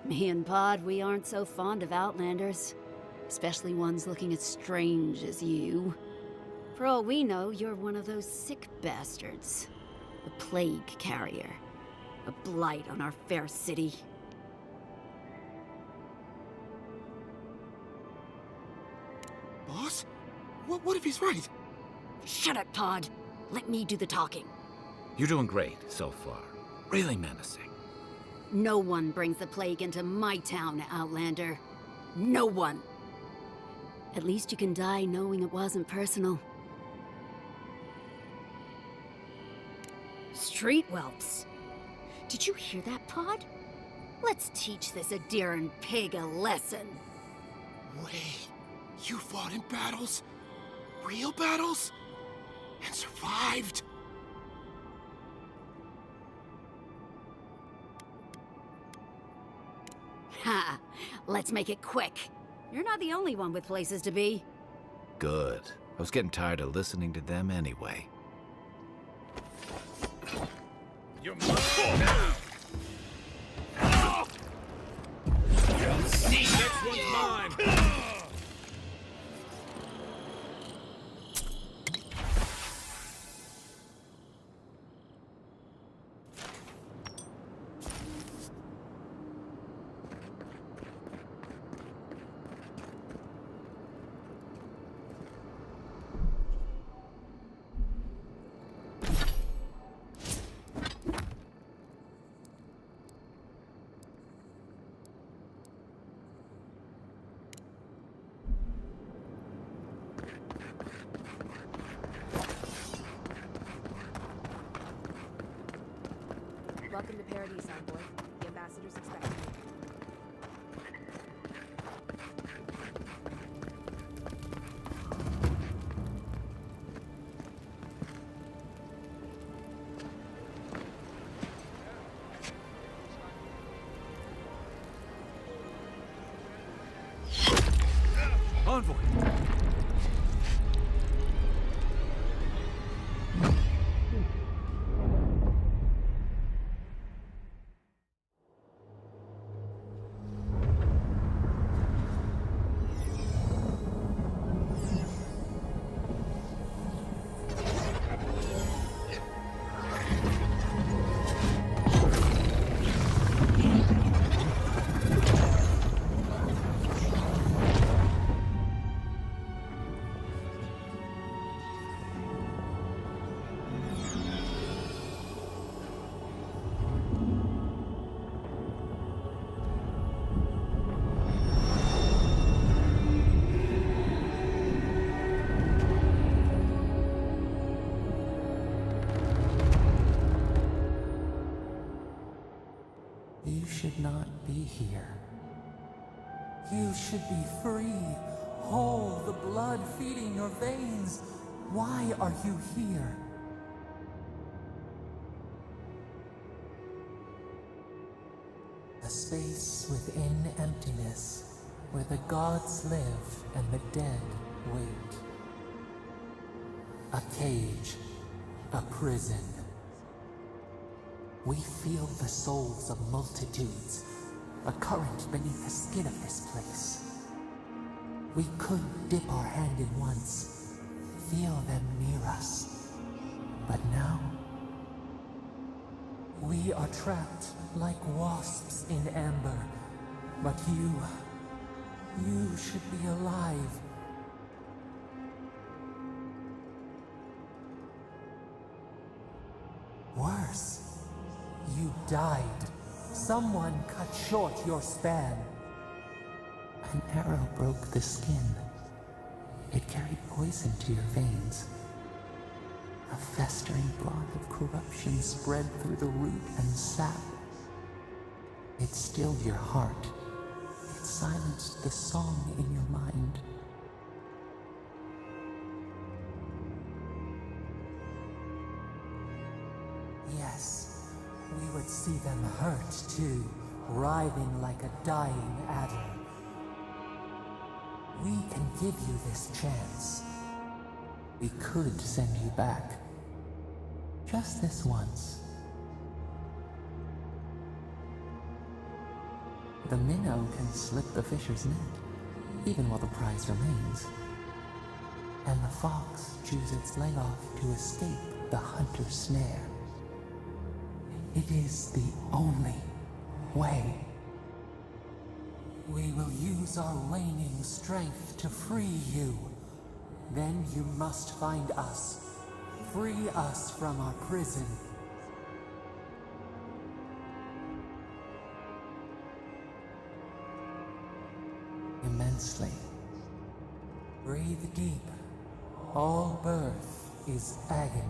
Me and Pod, we aren't so fond of Outlanders. Especially ones looking as strange as you. For all we know, you're one of those sick bastards. A plague carrier. A blight on our fair city. Boss? What if he's right? Shut up, Pod. Let me do the talking. You're doing great so far. Really menacing. No one brings the plague into my town, Outlander. No one. At least you can die knowing it wasn't personal. Street whelps. Did you hear that, Pod? Let's teach this Adiran pig a lesson. Wait, you fought in battles? Real battles? And survived? Ha! Let's make it quick. You're not the only one with places to be. Good. I was getting tired of listening to them anyway. You're mine. Next one's mine. Welcome to Paradise, Envoy. The ambassador's expecting you. Envoy! You should not be here. You should be free, whole, the blood feeding your veins. Why are you here? A space within emptiness, where the gods live and the dead wait. A cage, a prison. We feel the souls of multitudes, a current beneath the skin of this place. We could dip our hand in once, feel them near us. But now, we are trapped like wasps in amber. But you should be alive. Worse, you died. Someone cut short your span. An arrow broke the skin. It carried poison to your veins. A festering blot of corruption spread through the root and sap. It stilled your heart. It silenced the song in your mind. Yes, we would see them hurt too, writhing like a dying adder. We can give you this chance. We could send you back. Just this once. The minnow can slip the fisher's net, even while the prize remains. And the fox chews its leg off to escape the hunter's snare. It is the only way. We will use our waning strength to free you. Then you must find us. Free us from our prison. Immensely. Breathe deep. All birth is agony.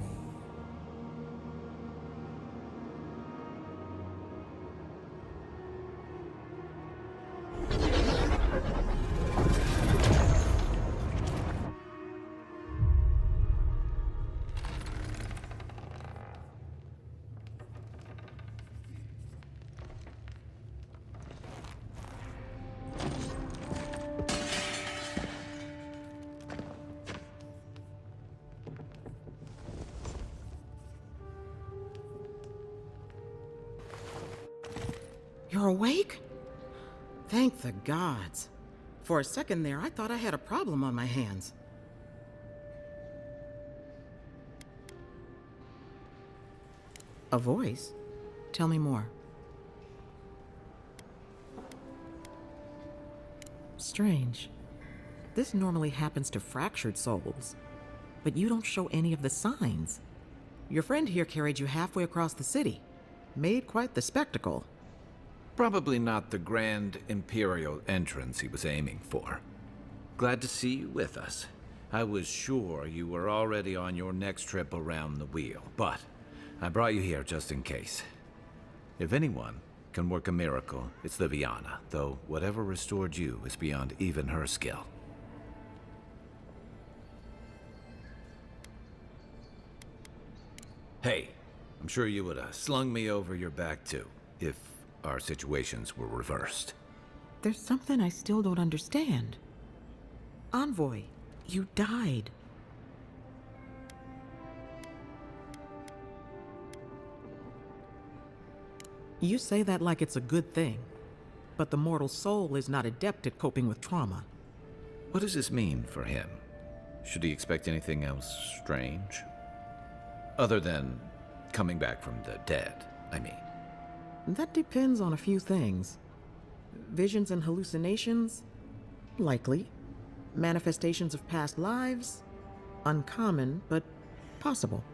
You're awake? Thank the gods. For a second there, I thought I had a problem on my hands. A voice? Tell me more. Strange. This normally happens to fractured souls, but you don't show any of the signs. Your friend here carried you halfway across the city. Made quite the spectacle. Probably not the grand imperial entrance he was aiming for. Glad to see you with us. I was sure you were already on your next trip around the wheel, but I brought you here just in case. If anyone can work a miracle, it's Liviana, though whatever restored you is beyond even her skill. Hey, I'm sure you would have slung me over your back too, if our situations were reversed. There's something I still don't understand. Envoy, you died. You say that like it's a good thing, but the mortal soul is not adept at coping with trauma. What does this mean for him? Should he expect anything else strange? Other than coming back from the dead, I mean. That depends on a few things. Visions and hallucinations? Likely. Manifestations of past lives? Uncommon, but possible.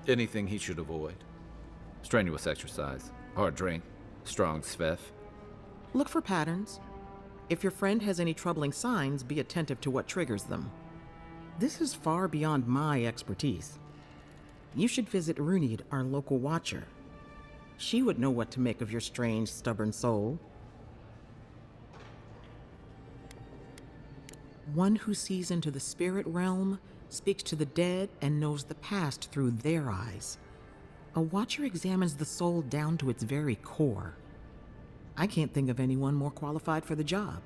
Anything he should avoid? Strenuous exercise, hard drink, strong sveff? Look for patterns. If your friend has any troubling signs, be attentive to what triggers them. This is far beyond my expertise. You should visit Runid, our local watcher. She would know what to make of your strange, stubborn soul. One who sees into the spirit realm, speaks to the dead, and knows the past through their eyes. A watcher examines the soul down to its very core. I can't think of anyone more qualified for the job.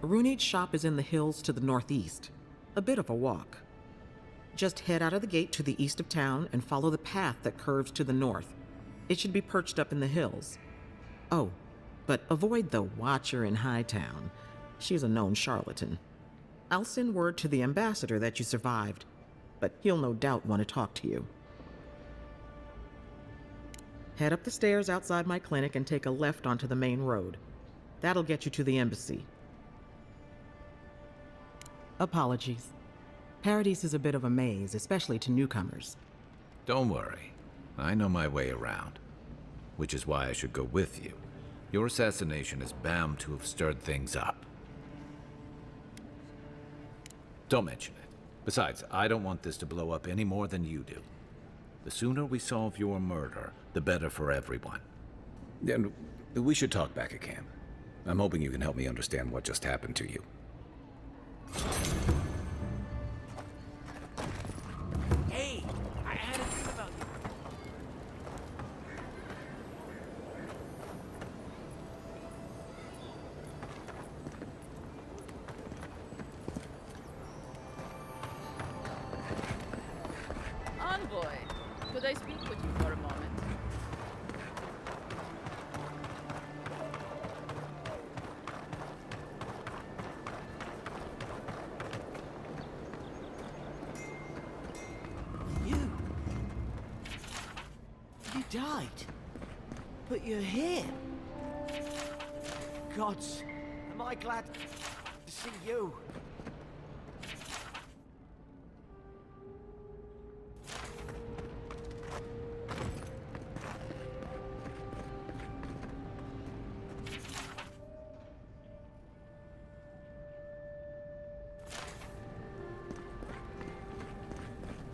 Runid's shop is in the hills to the northeast. A bit of a walk. Just head out of the gate to the east of town and follow the path that curves to the north. It should be perched up in the hills. Oh, but avoid the Watcher in Hightown. She's a known charlatan. I'll send word to the ambassador that you survived, but he'll no doubt want to talk to you. Head up the stairs outside my clinic and take a left onto the main road. That'll get you to the embassy. Apologies. Paradise is a bit of a maze, especially to newcomers. Don't worry. I know my way around. Which is why I should go with you. Your assassination is bound to have stirred things up. Don't mention it. Besides, I don't want this to blow up any more than you do. The sooner we solve your murder, the better for everyone. And we should talk back at camp. I'm hoping you can help me understand what just happened to you. Hey, I had a dream about you. Envoy, could I speak with you for a moment? You died. But you're here. Gods, am I glad to see you.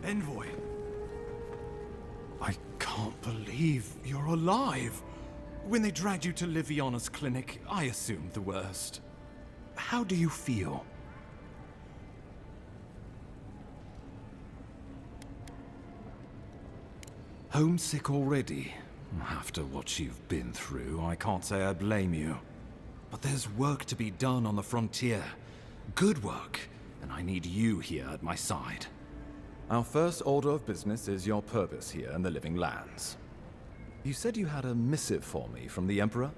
Envoy. I can't believe you're alive. When they dragged you to Liviana's clinic, I assumed the worst. How do you feel? Homesick already? After what you've been through, I can't say I blame you. But there's work to be done on the frontier. Good work, and I need you here at my side. Our first order of business is your purpose here in the Living Lands. You said you had a missive for me from the Emperor?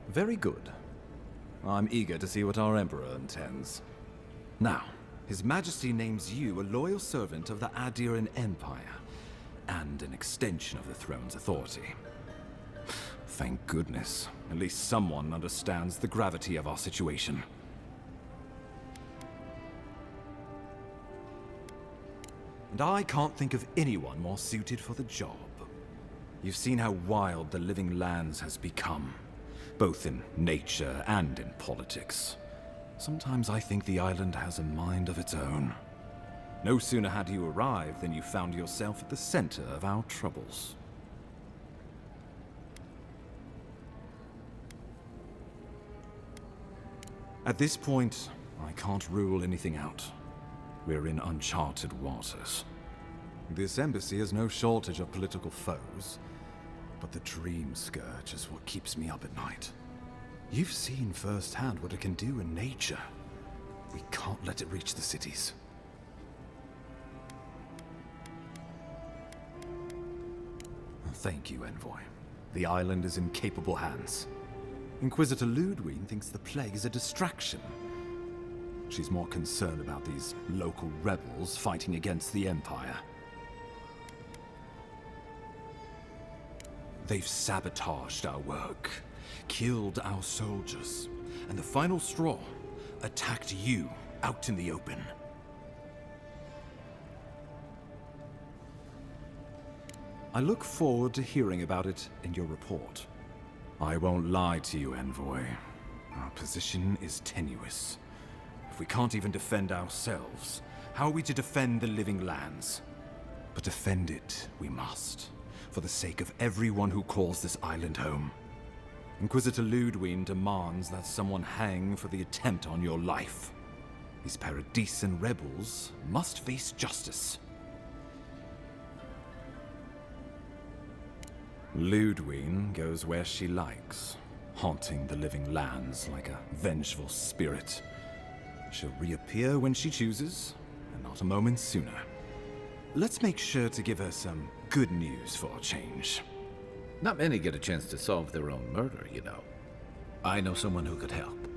Very good. I'm eager to see what our Emperor intends. Now, His Majesty names you a loyal servant of the Adiran Empire, and an extension of the throne's authority. Thank goodness. At least someone understands the gravity of our situation. And I can't think of anyone more suited for the job. You've seen how wild the Living Lands has become, both in nature and in politics. Sometimes I think the island has a mind of its own. No sooner had you arrived than you found yourself at the center of our troubles. At this point, I can't rule anything out. We're in uncharted waters. This embassy has no shortage of political foes, but the Dream Scourge is what keeps me up at night. You've seen firsthand what it can do in nature. We can't let it reach the cities. Thank you, Envoy. The island is in capable hands. Inquisitor Ludwig thinks the plague is a distraction. She's more concerned about these local rebels fighting against the Empire. They've sabotaged our work, killed our soldiers, and the final straw, attacked you out in the open. I look forward to hearing about it in your report. I won't lie to you, Envoy. Our position is tenuous. If we can't even defend ourselves, How are we to defend the living lands? But defend it we must, for the sake of everyone who calls this island home. Inquisitor Ludwig demands that someone hang for the attempt on your life. These Paradisian rebels must face justice. Ludwig goes where she likes, haunting the living lands like a vengeful spirit. She'll reappear when she chooses, and not a moment sooner. Let's make sure to give her some good news for a change. Not many get a chance to solve their own murder, you know. I know someone who could help.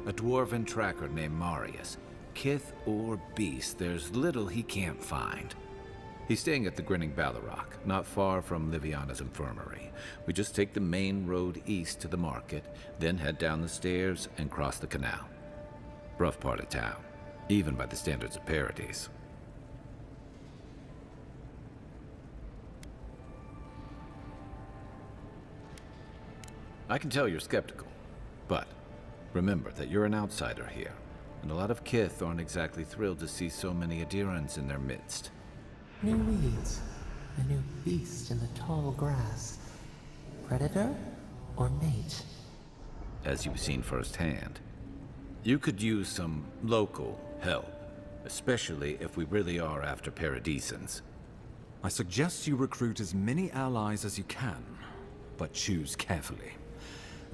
A dwarven tracker named Marius. Kith or beast, there's little he can't find. He's staying at the Grinning Ballarrock, not far from Liviana's infirmary. We just take the main road east to the market, then head down the stairs and cross the canal. Rough part of town, even by the standards of Paradise. I can tell you're skeptical, but remember that you're an outsider here, and a lot of Kith aren't exactly thrilled to see so many Adirans in their midst. New weeds, a new beast in the tall grass. Predator or mate? As you've seen firsthand, you could use some local help, especially if we really are after Paradisans. I suggest you recruit as many allies as you can, but choose carefully.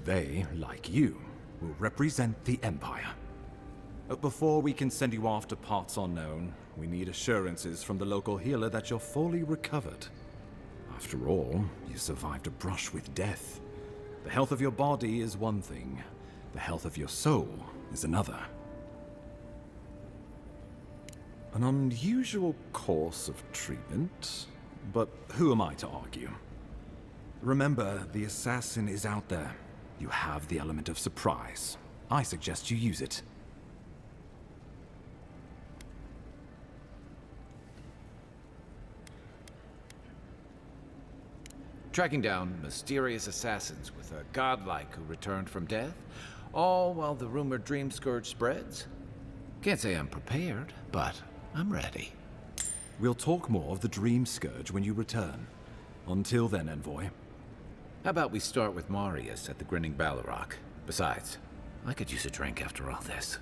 They, like you, will represent the Empire. Before we can send you off to parts unknown, we need assurances from the local healer that you're fully recovered. After all, you survived a brush with death. The health of your body is one thing, the health of your soul is another. An unusual course of treatment, but who am I to argue? Remember, the assassin is out there. You have the element of surprise. I suggest you use it. Tracking down mysterious assassins with a godlike who returned from death, all while the rumored dream scourge spreads. Can't say I'm prepared, but I'm ready. We'll talk more of the dream scourge when you return. Until then, Envoy. How about we start with Marius at the Grinning Ballarrock? Besides, I could use a drink after all this.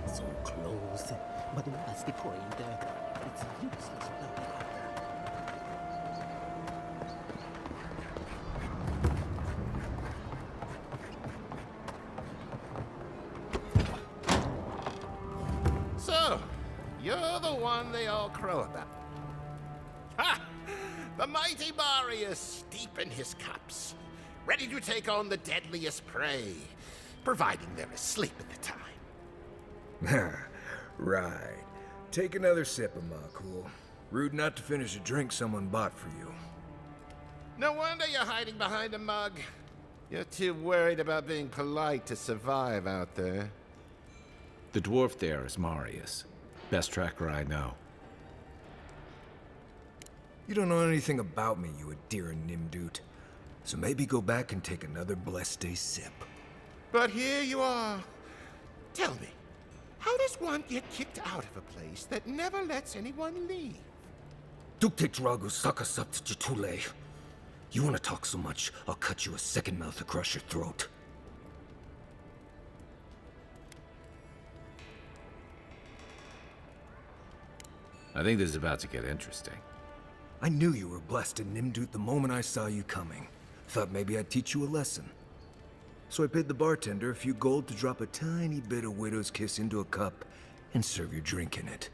So close. But what's the point? It's useless without the So, you're the one they all crow about. Ha! The mighty Marius, deep in his cups, ready to take on the deadliest prey, providing they're asleep at the time. Right. Take another sip of my cool. Rude not to finish a drink someone bought for you. No wonder you're hiding behind a mug. You're too worried about being polite to survive out there. The dwarf there is Marius. Best tracker I know. You don't know anything about me, you Adiran Nimdut. So maybe go back and take another blessed day sip. But here you are. Tell me, how does one get kicked out of a place that never lets anyone leave? Duktetragu sakasapt jitule. You wanna talk so much, I'll cut you a second mouth across your throat. I think this is about to get interesting. I knew you were blessed in Nimdut the moment I saw you coming. Thought maybe I'd teach you a lesson. So I paid the bartender a few gold to drop a tiny bit of Widow's Kiss into a cup and serve your drink in it.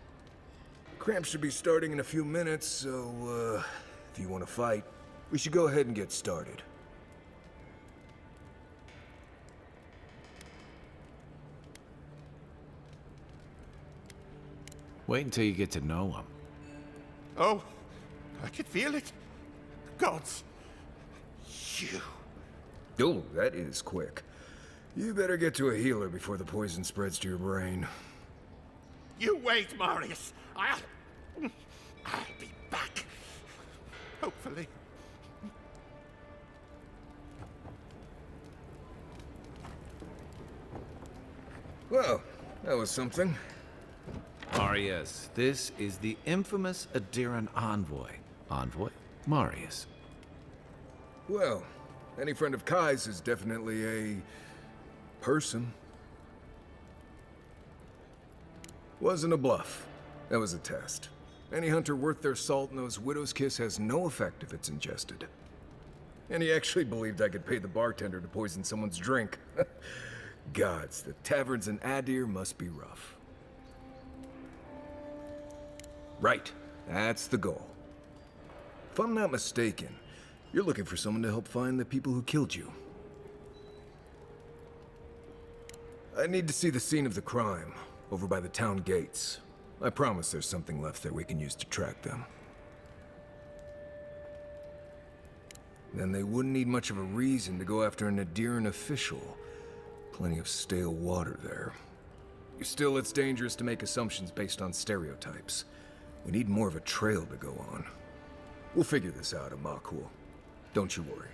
Cramps should be starting in a few minutes, so, if you want to fight, we should go ahead and get started. Wait until you get to know him. Oh, I could feel it. Gods, you. Oh, that is quick. You better get to a healer before the poison spreads to your brain. You wait, Marius. I'll be back. Hopefully. Well, that was something. Marius, this is the infamous Adiran envoy. Envoy? Marius. Well, any friend of Kai's is definitely a... person. Wasn't a bluff. That was a test. Any hunter worth their salt knows Widow's Kiss has no effect if it's ingested. And he actually believed I could pay the bartender to poison someone's drink. Gods, the taverns in Adir must be rough. Right, that's the goal. If I'm not mistaken, you're looking for someone to help find the people who killed you. I need to see the scene of the crime, over by the town gates. I promise there's something left there we can use to track them. Then they wouldn't need much of a reason to go after an Adiran official. Plenty of stale water there. Still, it's dangerous to make assumptions based on stereotypes. We need more of a trail to go on. We'll figure this out, Amakul. Don't you worry.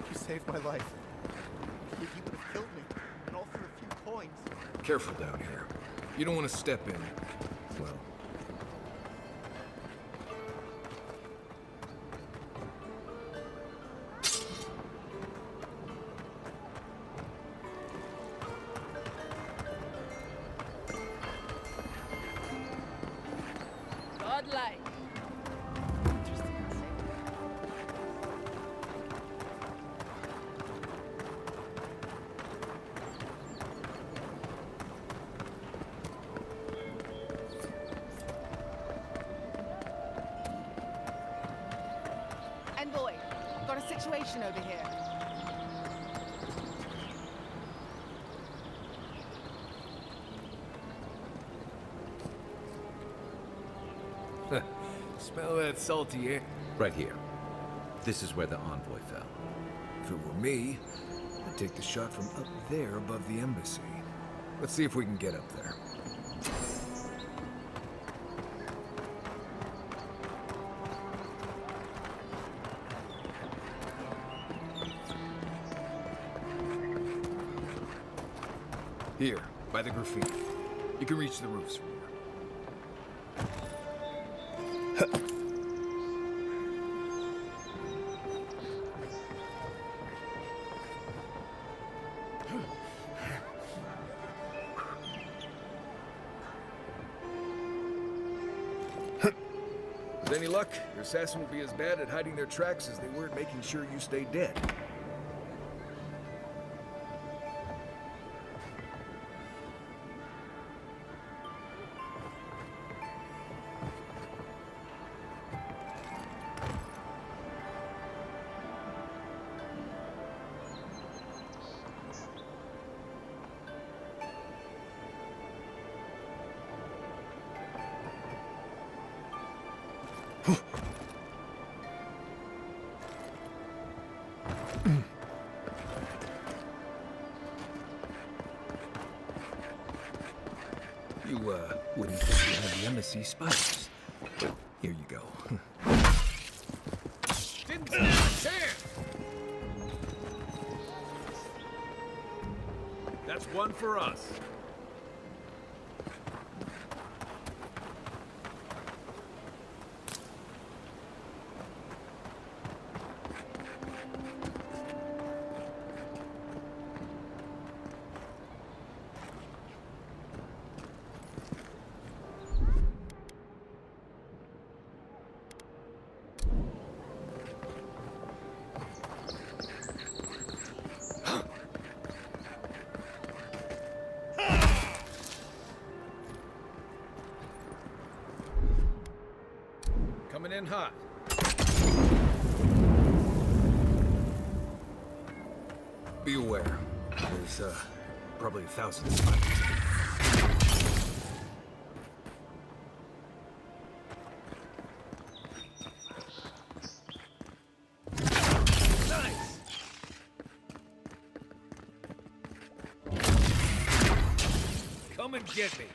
You saved my life. You would have killed me, and all for a few coins. Careful down here. You don't want to step in. Well... Godlike. Envoy, got a situation over here. Smell that salty air? Right here. This is where the envoy fell. If it were me, I'd take the shot from up there above the embassy. Let's see if we can get up there. Here, by the graffiti. You can reach the roofs from here. With any luck, your assassin will be as bad at hiding their tracks as they were at making sure you stay dead. You, wouldn't think you had the embassy spies. Here you go. Didn't stand a chance! That's one for us. Coming in hot. Be aware. There's, probably 1,000 spiders. Come and get me.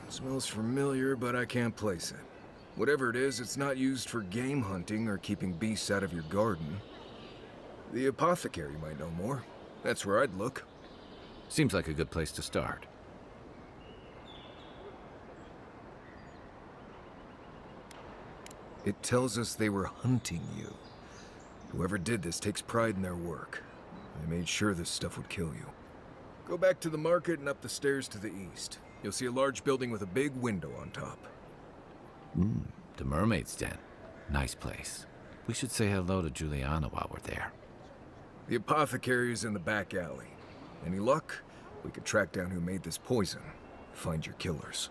Smells familiar, but I can't place it. Whatever it is, it's not used for game hunting or keeping beasts out of your garden. The apothecary might know more. That's where I'd look. Seems like a good place to start. It tells us they were hunting you. Whoever did this takes pride in their work. They made sure this stuff would kill you. Go back to the market and up the stairs to the east. You'll see a large building with a big window on top. The Mermaid's Den. Nice place. We should say hello to Juliana while we're there. The apothecary is in the back alley. Any luck? We could track down who made this poison. Find your killers.